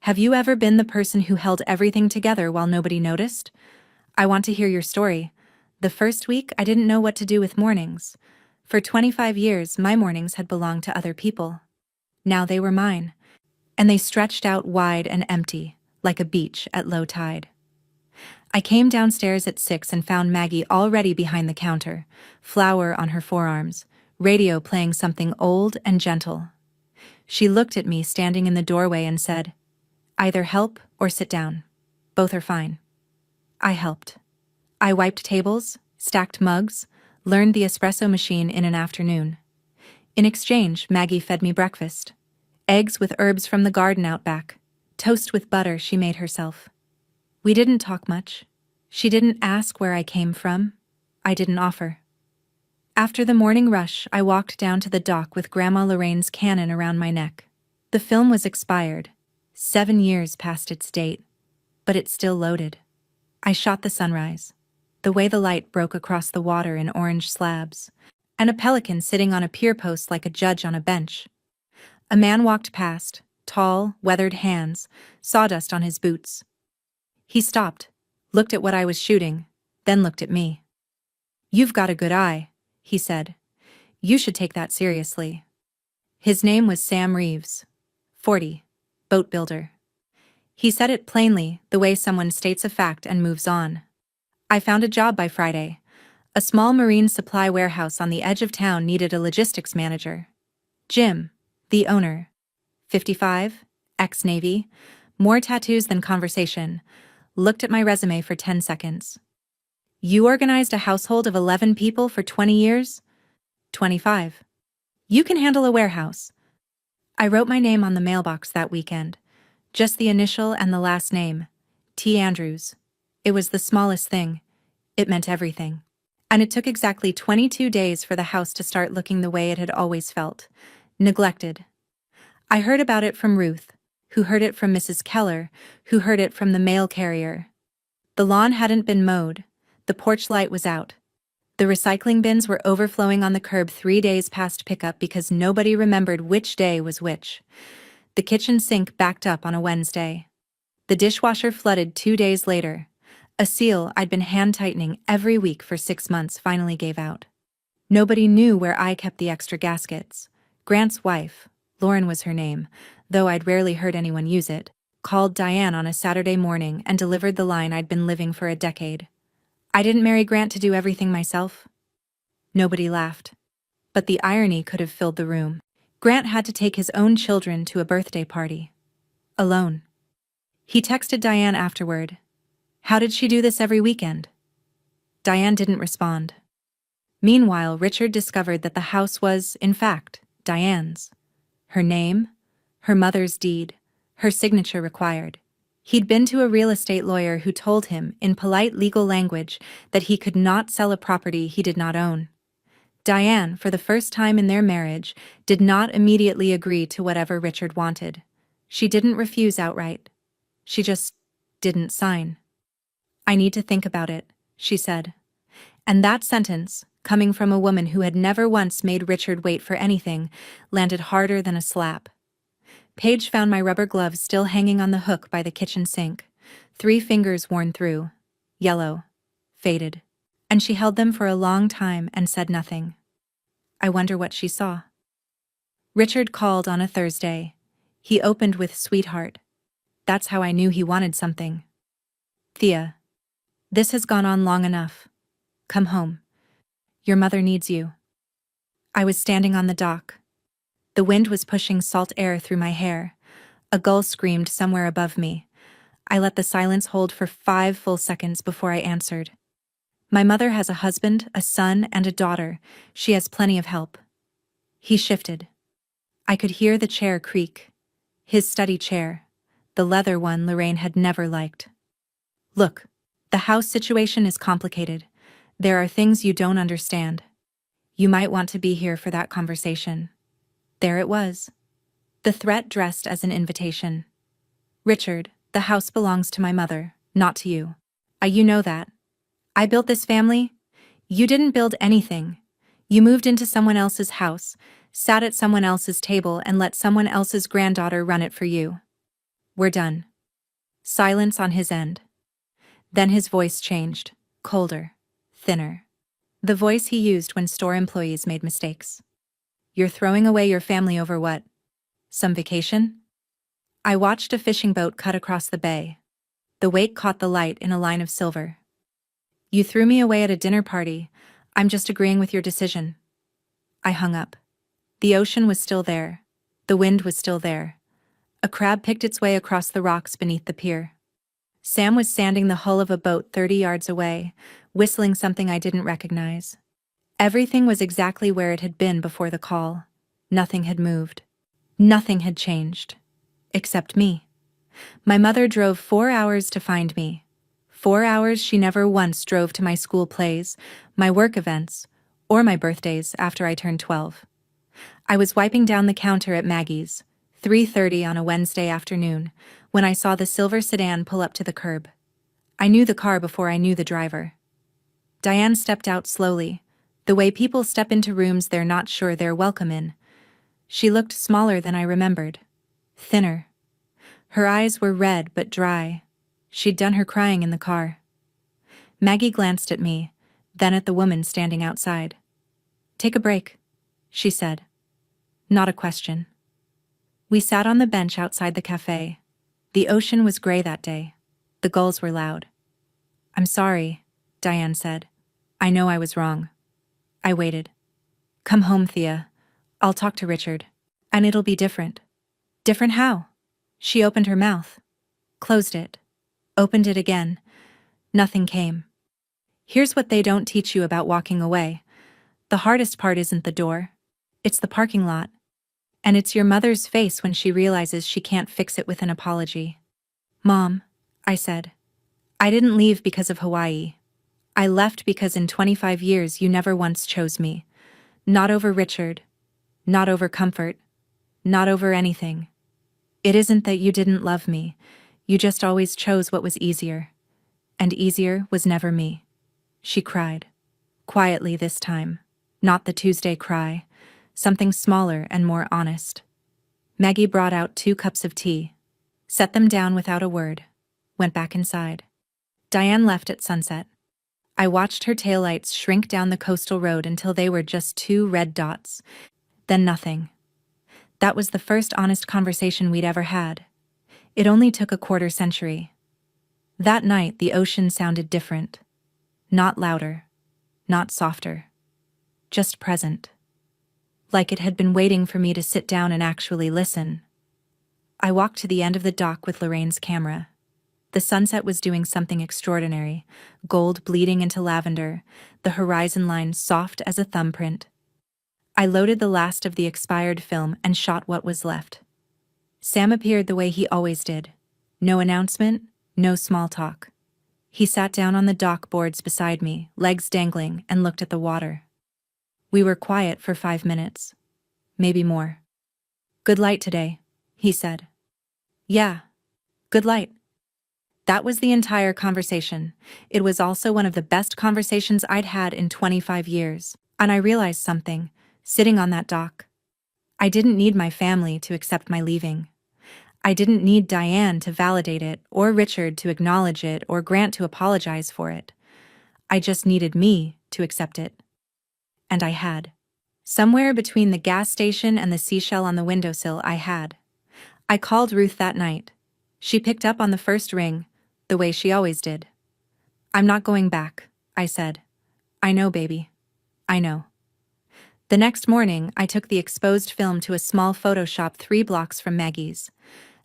have you ever been the person who held everything together while nobody noticed? I want to hear your story. The first week, I didn't know what to do with mornings. For 25 years, my mornings had belonged to other people. Now they were mine. And they stretched out wide and empty, like a beach at low tide. I came downstairs at 6 and found Maggie already behind the counter, flour on her forearms, radio playing something old and gentle. She looked at me standing in the doorway and said, either help or sit down. Both are fine. I helped. I wiped tables, stacked mugs, learned the espresso machine in an afternoon. In exchange, Maggie fed me breakfast. Eggs with herbs from the garden out back, toast with butter she made herself. We didn't talk much. She didn't ask where I came from. I didn't offer. After the morning rush, I walked down to the dock with Grandma Lorraine's Canon around my neck. The film was expired, 7 years past its date, but it still loaded. I shot the sunrise, the way the light broke across the water in orange slabs, and a pelican sitting on a pier post like a judge on a bench. A man walked past, tall, weathered hands, sawdust on his boots. He stopped, looked at what I was shooting, then looked at me. You've got a good eye, he said. You should take that seriously. His name was Sam Reeves, 40, boat builder. He said it plainly, the way someone states a fact and moves on. I found a job by Friday. A small marine supply warehouse on the edge of town needed a logistics manager. Jim, the owner, 55, ex-Navy, more tattoos than conversation, looked at my resume for 10 seconds. You organized a household of 11 people for 20 years? 25. You can handle a warehouse. I wrote my name on the mailbox that weekend. Just the initial and the last name, T. Andrews. It was the smallest thing. It meant everything. And it took exactly 22 days for the house to start looking the way it had always felt. Neglected. I heard about it from Ruth, who heard it from Mrs. Keller, who heard it from the mail carrier. The lawn hadn't been mowed. The porch light was out. The recycling bins were overflowing on the curb 3 days past pickup because nobody remembered which day was which. The kitchen sink backed up on a Wednesday. The dishwasher flooded 2 days later. A seal I'd been hand-tightening every week for 6 months finally gave out. Nobody knew where I kept the extra gaskets. Grant's wife, Lauren was her name, though I'd rarely heard anyone use it, called Diane on a Saturday morning and delivered the line I'd been living for a decade. I didn't marry Grant to do everything myself. Nobody laughed. But the irony could have filled the room. Grant had to take his own children to a birthday party. Alone. He texted Diane afterward. How did she do this every weekend? Diane didn't respond. Meanwhile, Richard discovered that the house was, in fact, Diane's. Her name, her mother's deed, her signature required. He'd been to a real estate lawyer who told him, in polite legal language, that he could not sell a property he did not own. Diane, for the first time in their marriage, did not immediately agree to whatever Richard wanted. She didn't refuse outright. She just didn't sign. I need to think about it, she said. And that sentence, coming from a woman who had never once made Richard wait for anything, landed harder than a slap. Paige found my rubber gloves still hanging on the hook by the kitchen sink, 3 fingers worn through, yellow, faded, and she held them for a long time and said nothing. I wonder what she saw. Richard called on a Thursday. He opened with "Sweetheart." That's how I knew he wanted something. Thea, this has gone on long enough. Come home. Your mother needs you. I was standing on the dock. The wind was pushing salt air through my hair. A gull screamed somewhere above me. I let the silence hold for 5 full seconds before I answered. My mother has a husband, a son, and a daughter. She has plenty of help. He shifted. I could hear the chair creak. His study chair. The leather one Lorraine had never liked. Look, the house situation is complicated. There are things you don't understand. You might want to be here for that conversation. There it was. The threat dressed as an invitation. Richard, the house belongs to my mother, not to you. You know that. I built this family. You didn't build anything. You moved into someone else's house, sat at someone else's table, and let someone else's granddaughter run it for you. We're done. Silence on his end. Then his voice changed, colder, thinner. The voice he used when store employees made mistakes. You're throwing away your family over what? Some vacation? I watched a fishing boat cut across the bay. The wake caught the light in a line of silver. You threw me away at a dinner party. I'm just agreeing with your decision. I hung up. The ocean was still there. The wind was still there. A crab picked its way across the rocks beneath the pier. Sam was sanding the hull of a boat 30 yards away, whistling something I didn't recognize. Everything was exactly where it had been before the call. Nothing had moved. Nothing had changed. Except me. My mother drove 4 hours to find me. 4 hours she never once drove to my school plays, my work events, or my birthdays after I turned 12. I was wiping down the counter at Maggie's, 3:30 on a Wednesday afternoon, when I saw the silver sedan pull up to the curb. I knew the car before I knew the driver. Diane stepped out slowly, the way people step into rooms they're not sure they're welcome in. She looked smaller than I remembered. Thinner. Her eyes were red but dry. She'd done her crying in the car. Maggie glanced at me, then at the woman standing outside. "Take a break," she said. Not a question. We sat on the bench outside the cafe. The ocean was gray that day. The gulls were loud. "I'm sorry," Diane said. "I know I was wrong." I waited. "Come home, Thea. I'll talk to Richard. And it'll be different." "Different how?" She opened her mouth. Closed it. Opened it again. Nothing came. Here's what they don't teach you about walking away. The hardest part isn't the door. It's the parking lot. And it's your mother's face when she realizes she can't fix it with an apology. "Mom," I said. "I didn't leave because of Hawaii. I left because in 25 years you never once chose me. Not over Richard. Not over comfort. Not over anything. It isn't that you didn't love me. You just always chose what was easier. And easier was never me. She cried. Quietly this time. Not the Tuesday cry. Something smaller and more honest. Maggie brought out 2 cups of tea. Set them down without a word. Went back inside. Diane left at sunset. I watched her taillights shrink down the coastal road until they were just 2 red dots. Then nothing. That was the first honest conversation we'd ever had. It only took a quarter century. That night the ocean sounded different. Not louder. Not softer. Just present. Like it had been waiting for me to sit down and actually listen. I walked to the end of the dock with Lorraine's camera. The sunset was doing something extraordinary, gold bleeding into lavender, the horizon line soft as a thumbprint. I loaded the last of the expired film and shot what was left. Sam appeared the way he always did. No announcement, no small talk. He sat down on the dock boards beside me, legs dangling, and looked at the water. We were quiet for 5 minutes. Maybe more. "Good light today," he said. "Yeah. Good light." That was the entire conversation. It was also one of the best conversations I'd had in 25 years. And I realized something, sitting on that dock. I didn't need my family to accept my leaving. I didn't need Diane to validate it, or Richard to acknowledge it, or Grant to apologize for it. I just needed me to accept it. And I had. Somewhere between the gas station and the seashell on the windowsill, I had. I called Ruth that night. She picked up on the first ring, the way she always did. "I'm not going back," I said. "I know, baby. I know." The next morning, I took the exposed film to a small photo shop 3 blocks from Maggie's.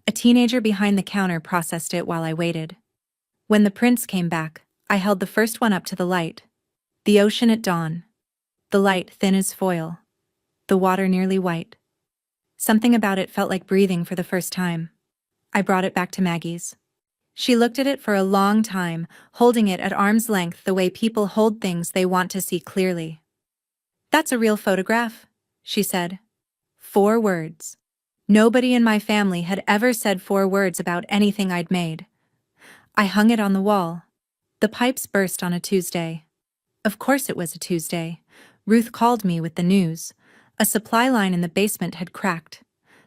A teenager behind the counter processed it while I waited. When the prints came back, I held the first one up to the light. The ocean at dawn. The light thin as foil. The water nearly white. Something about it felt like breathing for the first time. I brought it back to Maggie's. She looked at it for a long time, holding it at arm's length the way people hold things they want to see clearly. "That's a real photograph," she said. 4 words. Nobody in my family had ever said 4 words about anything I'd made. I hung it on the wall. The pipes burst on a Tuesday. Of course it was a Tuesday. Ruth called me with the news. A supply line in the basement had cracked.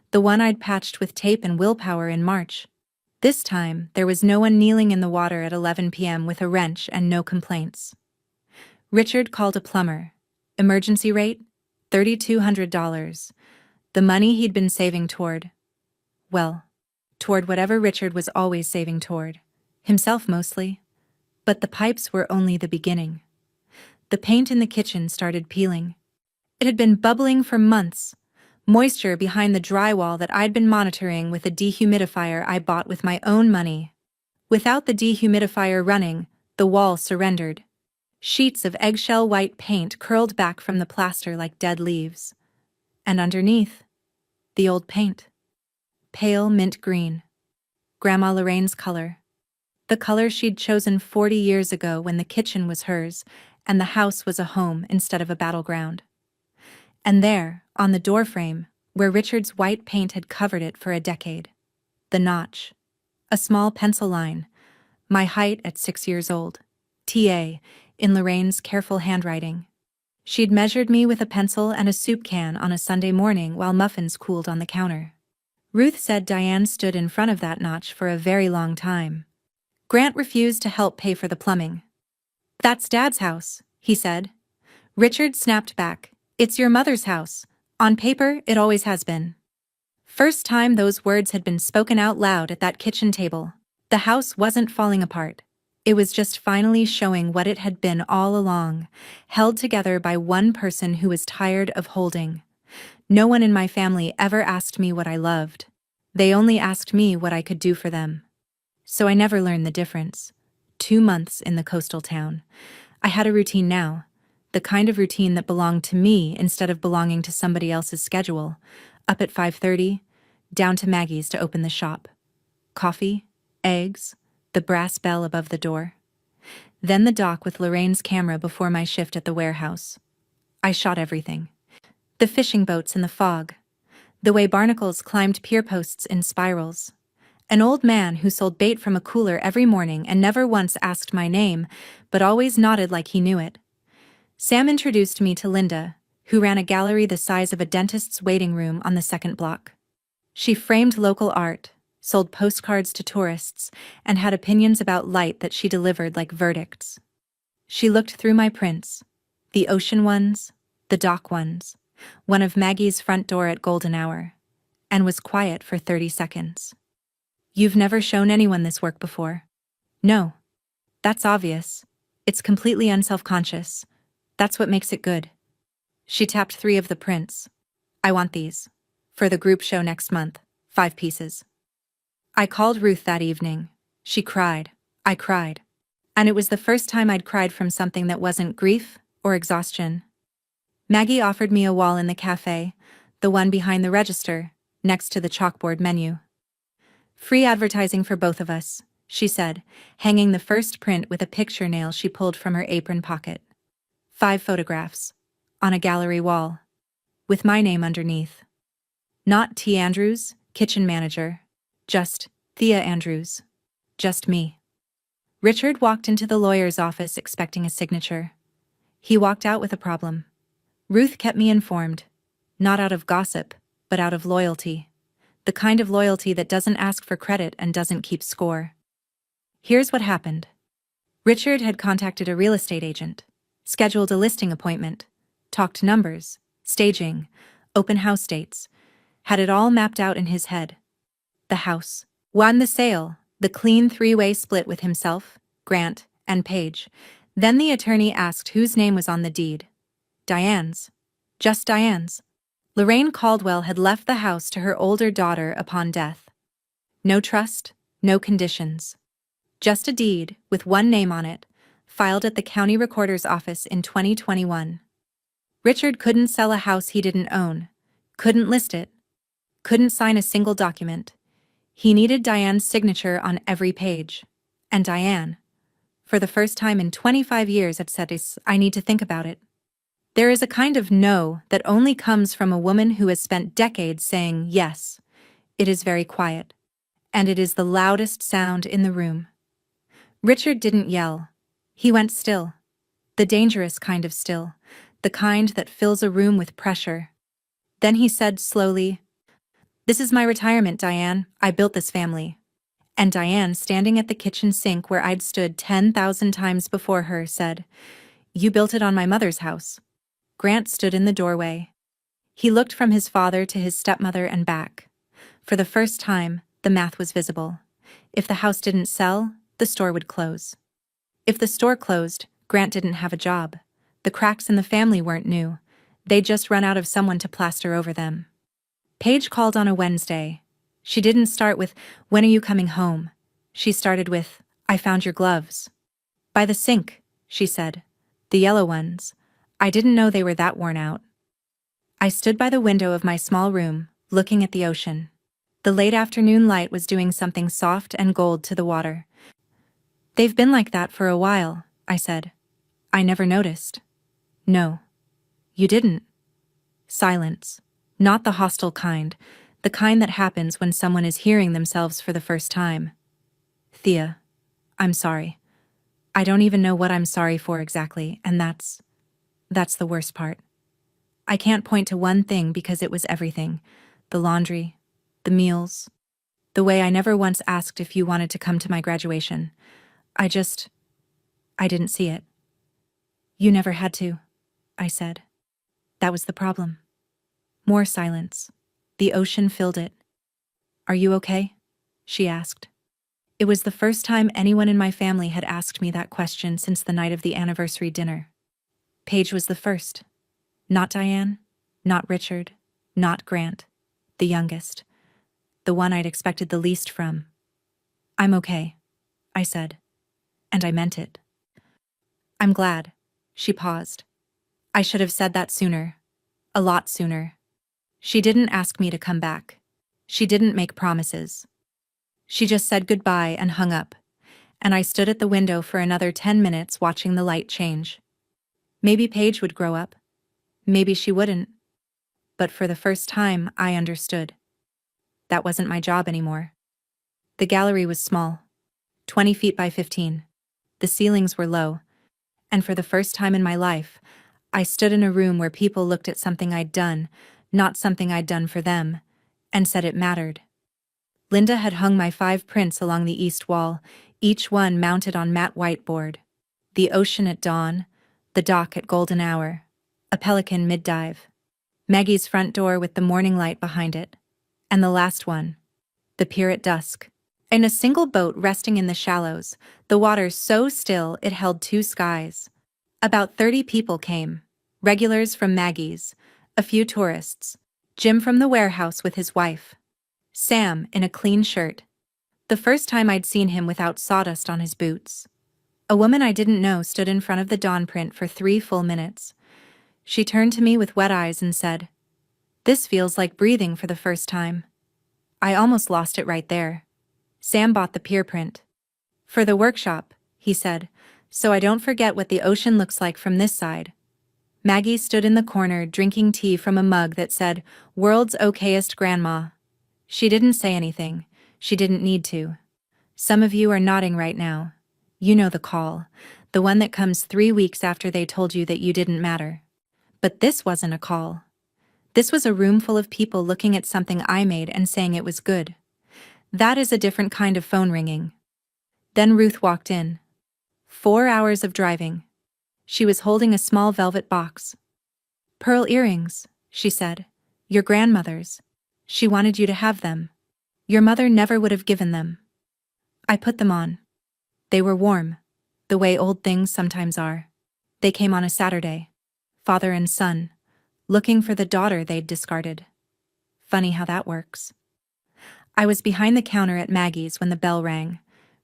The one I'd patched with tape and willpower in March. This time, there was no one kneeling in the water at 11 p.m. with a wrench and no complaints. Richard called a plumber. Emergency rate? $3,200. The money he'd been saving toward whatever Richard was always saving toward. Himself mostly. But the pipes were only the beginning. The paint in the kitchen started peeling. It had been bubbling for months. Moisture behind the drywall that I'd been monitoring with a dehumidifier I bought with my own money. Without the dehumidifier running, the wall surrendered. Sheets of eggshell white paint curled back from the plaster like dead leaves. And underneath, the old paint. Pale mint green. Grandma Lorraine's color. The color she'd chosen 40 years ago when the kitchen was hers and the house was a home instead of a battleground. And there, on the doorframe, where Richard's white paint had covered it for a decade. The notch. A small pencil line. My height at 6 years old. TA, in Lorraine's careful handwriting. She'd measured me with a pencil and a soup can on a Sunday morning while muffins cooled on the counter. Ruth said Diane stood in front of that notch for a very long time. Grant refused to help pay for the plumbing. "That's Dad's house," he said. Richard snapped back. "It's your mother's house. On paper, it always has been." First time those words had been spoken out loud at that kitchen table. The house wasn't falling apart. It was just finally showing what it had been all along, held together by one person who was tired of holding. No one in my family ever asked me what I loved. They only asked me what I could do for them. So I never learned the difference. 2 months in the coastal town. I had a routine now. The kind of routine that belonged to me instead of belonging to somebody else's schedule. Up at 5:30, down to Maggie's to open the shop. Coffee, eggs, the brass bell above the door. Then the dock with Lorraine's camera before my shift at the warehouse. I shot everything. The fishing boats in the fog. The way barnacles climbed pier posts in spirals. An old man who sold bait from a cooler every morning and never once asked my name, but always nodded like he knew it. Sam introduced me to Linda, who ran a gallery the size of a dentist's waiting room on the second block. She framed local art, sold postcards to tourists, and had opinions about light that she delivered like verdicts. She looked through my prints, the ocean ones, the dock ones, one of Maggie's front door at golden hour, and was quiet for 30 seconds. You've never shown anyone this work before? No. That's obvious. It's completely unself-conscious. That's what makes it good. She tapped 3 of the prints. I want these. For the group show next month, 5 pieces. I called Ruth that evening. She cried. I cried. And it was the first time I'd cried from something that wasn't grief or exhaustion. Maggie offered me a wall in the cafe, the one behind the register, next to the chalkboard menu. Free advertising for both of us, she said, hanging the first print with a picture nail she pulled from her apron pocket. 5 photographs. On a gallery wall. With my name underneath. Not T. Andrews, kitchen manager. Just Thea Andrews. Just me. Richard walked into the lawyer's office expecting a signature. He walked out with a problem. Ruth kept me informed. Not out of gossip, but out of loyalty. The kind of loyalty that doesn't ask for credit and doesn't keep score. Here's what happened. Richard had contacted a real estate agent, scheduled a listing appointment, talked numbers, staging, open house dates, had it all mapped out in his head. The house. Won the sale, the clean 3-way split with himself, Grant, and Paige. Then the attorney asked whose name was on the deed. Diane's. Just Diane's. Lorraine Caldwell had left the house to her older daughter upon death. No trust, no conditions. Just a deed, with one name on it, filed at the county recorder's office in 2021. Richard couldn't sell a house he didn't own, couldn't list it, couldn't sign a single document. He needed Diane's signature on every page. And Diane, for the first time in 25 years, had said, I need to think about it. There is a kind of no that only comes from a woman who has spent decades saying yes. It is very quiet. And it is the loudest sound in the room. Richard didn't yell. He went still. The dangerous kind of still. The kind that fills a room with pressure. Then he said slowly, "This is my retirement, Diane. I built this family." And Diane, standing at the kitchen sink where I'd stood 10,000 times before her, said, "You built it on my mother's house." Grant stood in the doorway. He looked from his father to his stepmother and back. For the first time, the math was visible. If the house didn't sell, the store would close. If the store closed, Grant didn't have a job. The cracks in the family weren't new. They'd just run out of someone to plaster over them. Paige called on a Wednesday. She didn't start with, "When are you coming home?" She started with, "I found your gloves." "By the sink," she said. "The yellow ones. I didn't know they were that worn out." I stood by the window of my small room, looking at the ocean. The late afternoon light was doing something soft and gold to the water. "They've been like that for a while," I said. "I never noticed." "No. You didn't." Silence. Not the hostile kind, the kind that happens when someone is hearing themselves for the first time. "Thea, I'm sorry. I don't even know what I'm sorry for exactly, and that's the worst part. I can't point to one thing because it was everything. The laundry, the meals, the way I never once asked if you wanted to come to my graduation. I didn't see it." "You never had to," I said. That was the problem. More silence. The ocean filled it. "Are you okay?" she asked. It was the first time anyone in my family had asked me that question since the night of the anniversary dinner. Paige was the first. Not Diane, not Richard, not Grant, the youngest. The one I'd expected the least from. "I'm okay," I said. And I meant it. "I'm glad." She paused. I should have said that sooner. A lot sooner. She didn't ask me to come back. She didn't make promises. She just said goodbye and hung up. And I stood at the window for another 10 minutes watching the light change. Maybe Paige would grow up. Maybe she wouldn't. but for the first time, I understood. That wasn't my job anymore. The gallery was small, 20 feet by 15. The ceilings were low, and for the first time in my life, I stood in a room where people looked at something I'd done, not something I'd done for them, and said it mattered. Linda had hung my 5 prints along the east wall, each one mounted on matte whiteboard. The ocean at dawn, the dock at golden hour, a pelican mid-dive, Maggie's front door with the morning light behind it, and the last one, the pier at dusk. In a single boat resting in the shallows, the water so still it held 2 skies. About 30 people came, regulars from Maggie's, a few tourists, Jim from the warehouse with his wife, Sam in a clean shirt. The first time I'd seen him without sawdust on his boots. A woman I didn't know stood in front of the dawn print for 3 full minutes. She turned to me with wet eyes and said, "This feels like breathing for the first time." I almost lost it right there. Sam bought the pier print. "For the workshop," he said, "so I don't forget what the ocean looks like from this side." Maggie stood in the corner drinking tea from a mug that said, "World's okayest grandma." She didn't say anything. She didn't need to. Some of you are nodding right now. You know the call, the one that comes 3 weeks after they told you that you didn't matter. But this wasn't a call. This was a room full of people looking at something I made and saying it was good. That is a different kind of phone ringing. Then Ruth walked in. 4 hours of driving. She was holding a small velvet box. "Pearl earrings," she said. "Your grandmother's. She wanted you to have them. Your mother never would have given them." I put them on. They were warm, the way old things sometimes are. They came on a Saturday. Father and son, looking for the daughter they'd discarded. Funny how that works. I was behind the counter at Maggie's when the bell rang.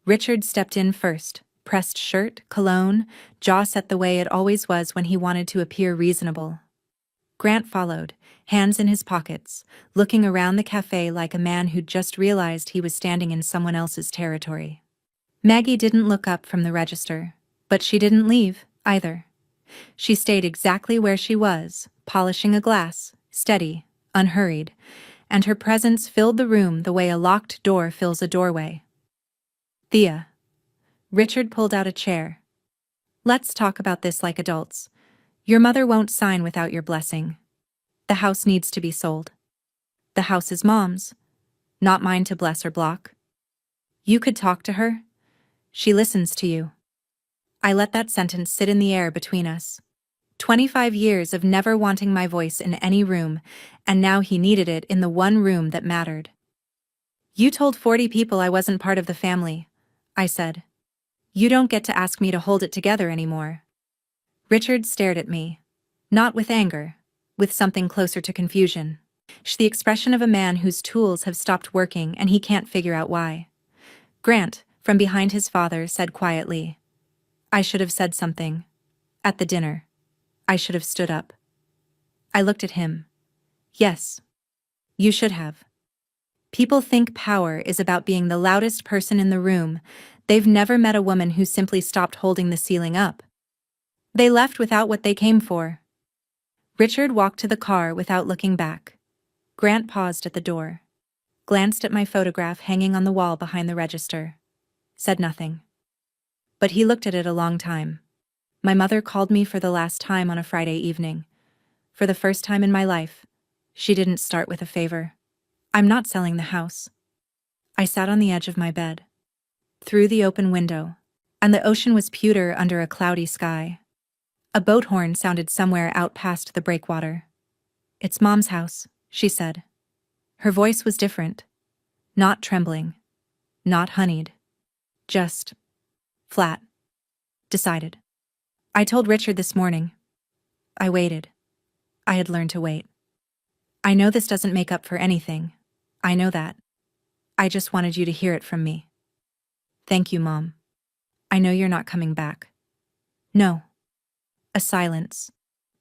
Richard stepped in first, pressed shirt, cologne, jaw set the way it always was when he wanted to appear reasonable. Grant followed, hands in his pockets, looking around the cafe like a man who'd just realized he was standing in someone else's territory. Maggie didn't look up from the register, but she didn't leave, either. She stayed exactly where she was, polishing a glass, steady, unhurried, and her presence filled the room the way a locked door fills a doorway. "Thea." Richard pulled out a chair. "Let's talk about this like adults. Your mother won't sign without your blessing. The house needs to be sold. The house is Mom's, not mine to bless or block. You could talk to her. She listens to you." I let that sentence sit in the air between us. 25 years of never wanting my voice in any room, and now he needed it in the one room that mattered. "You told 40 people I wasn't part of the family," I said. "You don't get to ask me to hold it together anymore." Richard stared at me. Not with anger, with something closer to confusion. The expression of a man whose tools have stopped working and he can't figure out why. Grant, from behind his father, said quietly, "I should have said something. At the dinner. I should have stood up." I looked at him. "Yes. You should have. People think power is about being the loudest person in the room. They've never met a woman who simply stopped holding the ceiling up. They left without what they came for." Richard walked to the car without looking back. Grant paused at the door, glanced at my photograph hanging on the wall behind the register, said nothing. But he looked at it a long time. My mother called me for the last time on a Friday evening. For the first time in my life, she didn't start with a favor. "I'm not selling the house." I sat on the edge of my bed, through the open window, and the ocean was pewter under a cloudy sky. A boat horn sounded somewhere out past the breakwater. "It's Mom's house," she said. Her voice was different. Not trembling. Not honeyed. Just flat. Decided. I told Richard this morning. I waited. I had learned to wait. "I know this doesn't make up for anything. I know that. I just wanted you to hear it from me." "Thank you, Mom. I know you're not coming back." "No." A silence.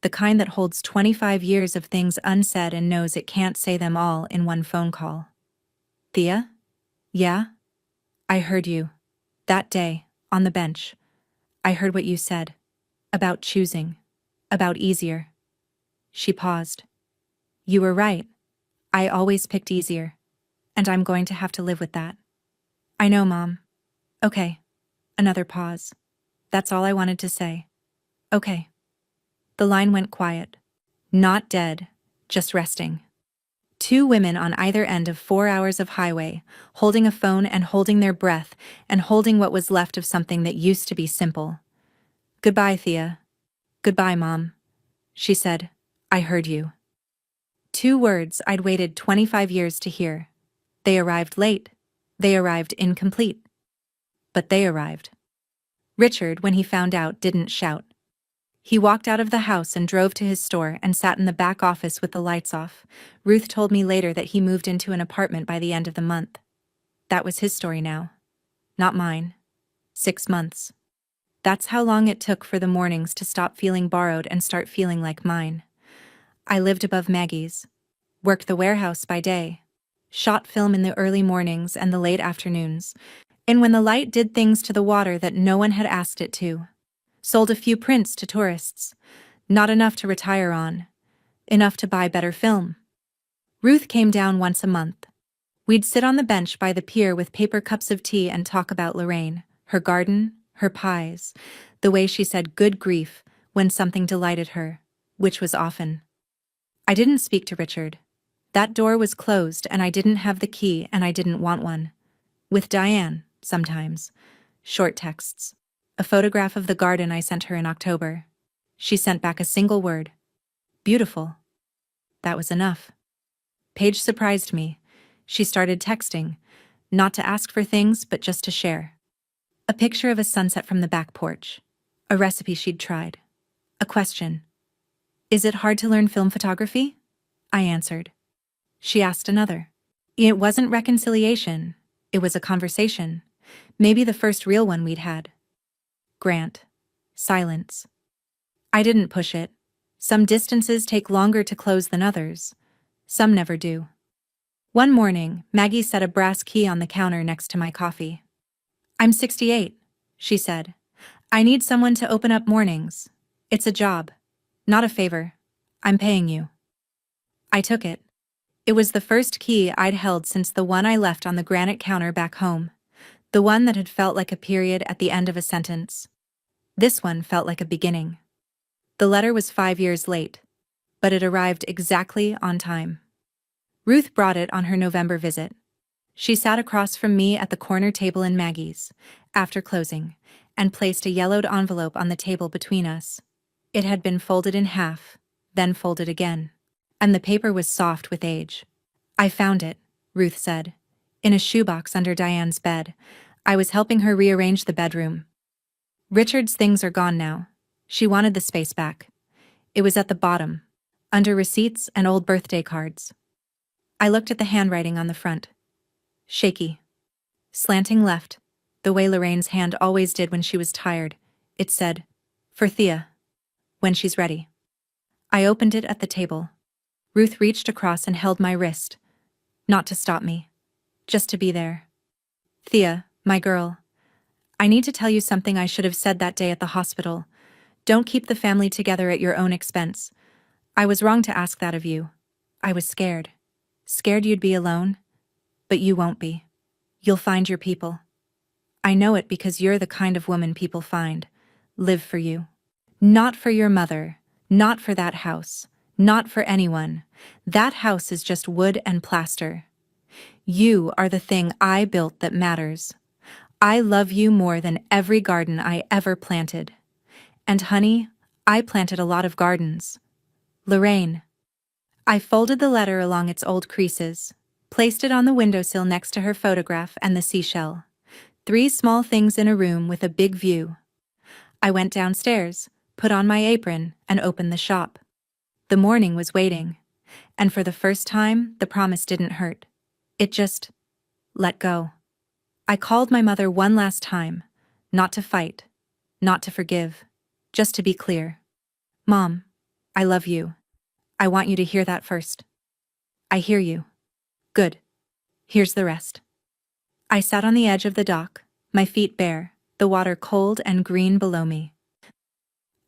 The kind that holds 25 years of things unsaid and knows it can't say them all in one phone call. "Thea? Yeah? I heard you. That day, on the bench. I heard what you said. About choosing. About easier." She paused. You were right. I always picked easier. And I'm going to have to live with that. I know, Mom. Okay. Another pause. That's all I wanted to say. Okay. The line went quiet. Not dead, just resting. Two women on either end of 4 hours of highway, holding a phone and holding their breath and holding what was left of something that used to be simple. Goodbye, Thea. Goodbye, Mom. She said, I heard you. 2 words I'd waited 25 years to hear. They arrived late. They arrived incomplete. But they arrived. Richard, when he found out, didn't shout. He walked out of the house and drove to his store and sat in the back office with the lights off. Ruth told me later that he moved into an apartment by the end of the month. That was his story now. Not mine. 6 months. That's how long it took for the mornings to stop feeling borrowed and start feeling like mine. I lived above Maggie's. Worked the warehouse by day. Shot film in the early mornings and the late afternoons. And when the light did things to the water that no one had asked it to. Sold a few prints to tourists. Not enough to retire on. Enough to buy better film. Ruth came down once a month. We'd sit on the bench by the pier with paper cups of tea and talk about Lorraine, her garden, her pies, the way she said good grief when something delighted her, which was often. I didn't speak to Richard. That door was closed and I didn't have the key and I didn't want one. With Diane, sometimes. Short texts. A photograph of the garden I sent her in October. She sent back a single word. Beautiful. That was enough. Paige surprised me. She started texting, not to ask for things, but just to share. A picture of a sunset from the back porch. A recipe she'd tried. A question. Is it hard to learn film photography? I answered. She asked another. It wasn't reconciliation. It was a conversation. Maybe the first real one we'd had. Grant. Silence. I didn't push it. Some distances take longer to close than others. Some never do. One morning, Maggie set a brass key on the counter next to my coffee. I'm 68, she said. I need someone to open up mornings. It's a job. Not a favor. I'm paying you. I took it. It was the first key I'd held since the one I left on the granite counter back home. The one that had felt like a period at the end of a sentence. This one felt like a beginning. The letter was 5 years late, but it arrived exactly on time. Ruth brought it on her November visit. She sat across from me at the corner table in Maggie's, after closing, and placed a yellowed envelope on the table between us. It had been folded in half, then folded again. And the paper was soft with age. I found it, Ruth said, in a shoebox under Diane's bed. I was helping her rearrange the bedroom. Richard's things are gone now. She wanted the space back. It was at the bottom, under receipts and old birthday cards. I looked at the handwriting on the front. Shaky. Slanting left, the way Lorraine's hand always did when she was tired. It said, for Thea. When she's ready. I opened it at the table. Ruth reached across and held my wrist. Not to stop me. Just to be there. Thea, my girl. I need to tell you something I should have said that day at the hospital. Don't keep the family together at your own expense. I was wrong to ask that of you. I was scared. Scared you'd be alone. But you won't be. You'll find your people. I know it because you're the kind of woman people find. Live for you. Not for your mother. Not for that house. Not for anyone. That house is just wood and plaster. You are the thing I built that matters. I love you more than every garden I ever planted. And honey, I planted a lot of gardens. Lorraine. I folded the letter along its old creases, placed it on the windowsill next to her photograph and the seashell. 3 small things in a room with a big view. I went downstairs, put on my apron, and opened the shop. The morning was waiting, and for the first time, the promise didn't hurt. It just let go. I called my mother one last time, not to fight, not to forgive, just to be clear. Mom, I love you. I want you to hear that first. I hear you. Good. Here's the rest. I sat on the edge of the dock, my feet bare, the water cold and green below me.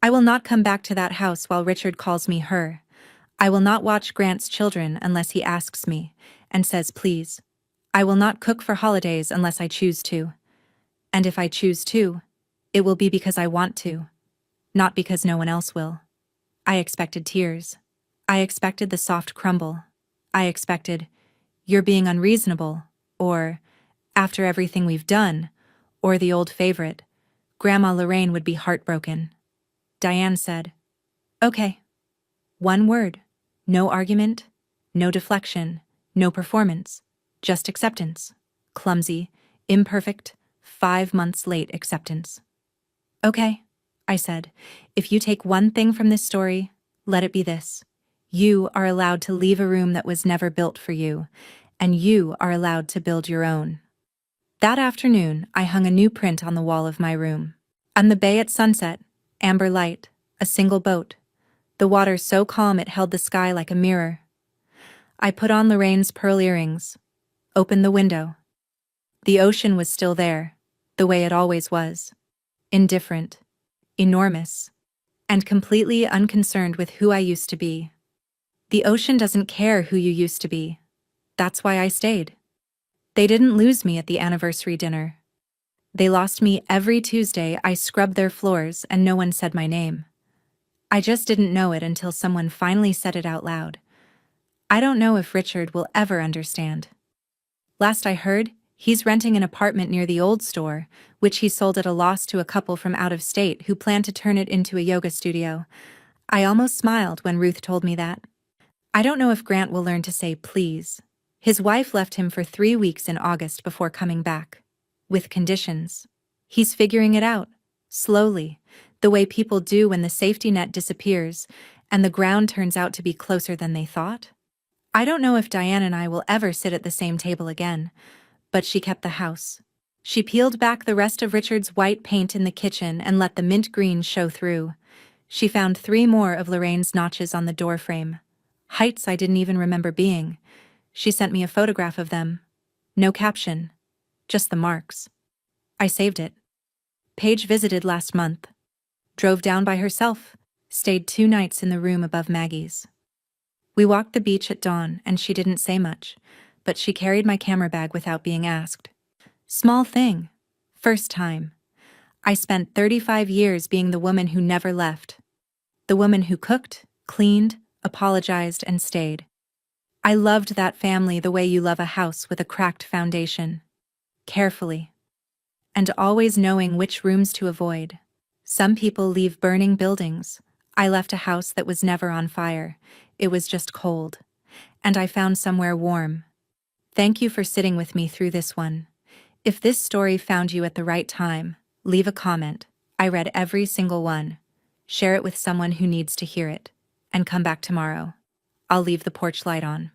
I will not come back to that house while Richard calls me her. I will not watch Grant's children unless he asks me, and says please. I will not cook for holidays unless I choose to. And if I choose to, it will be because I want to, not because no one else will. I expected tears. I expected the soft crumble. I expected, "You're being unreasonable," or, "After everything we've done," or the old favorite, "Grandma Lorraine would be heartbroken." Diane said, "Okay." One word. No argument, no deflection, no performance, just acceptance. Clumsy, imperfect, 5 months late acceptance. "Okay," I said, "if you take one thing from this story, let it be this. You are allowed to leave a room that was never built for you, and you are allowed to build your own." That afternoon, I hung a new print on the wall of my room. On the bay at sunset, amber light, a single boat, the water so calm it held the sky like a mirror. I put on Lorraine's pearl earrings, opened the window. The ocean was still there, the way it always was. Indifferent, enormous, and completely unconcerned with who I used to be. The ocean doesn't care who you used to be. That's why I stayed. They didn't lose me at the anniversary dinner. They lost me every Tuesday I scrubbed their floors and no one said my name. I just didn't know it until someone finally said it out loud. I don't know if Richard will ever understand. Last I heard, he's renting an apartment near the old store, which he sold at a loss to a couple from out of state who plan to turn it into a yoga studio. I almost smiled when Ruth told me that. I don't know if Grant will learn to say please. His wife left him for 3 weeks in August before coming back. With conditions. He's figuring it out, slowly, the way people do when the safety net disappears and the ground turns out to be closer than they thought. I don't know if Diane and I will ever sit at the same table again, but she kept the house. She peeled back the rest of Richard's white paint in the kitchen and let the mint green show through. She found 3 more of Lorraine's notches on the doorframe. Heights I didn't even remember being. She sent me a photograph of them. No caption. Just the marks. I saved it. Paige visited last month. Drove down by herself. Stayed 2 nights in the room above Maggie's. We walked the beach at dawn and she didn't say much, but she carried my camera bag without being asked. Small thing. First time. I spent 35 years being the woman who never left. The woman who cooked, cleaned, apologized, and stayed. I loved that family the way you love a house with a cracked foundation. Carefully. And always knowing which rooms to avoid. Some people leave burning buildings. I left a house that was never on fire. It was just cold. And I found somewhere warm. Thank you for sitting with me through this one. If this story found you at the right time, leave a comment. I read every single one. Share it with someone who needs to hear it. And come back tomorrow. I'll leave the porch light on.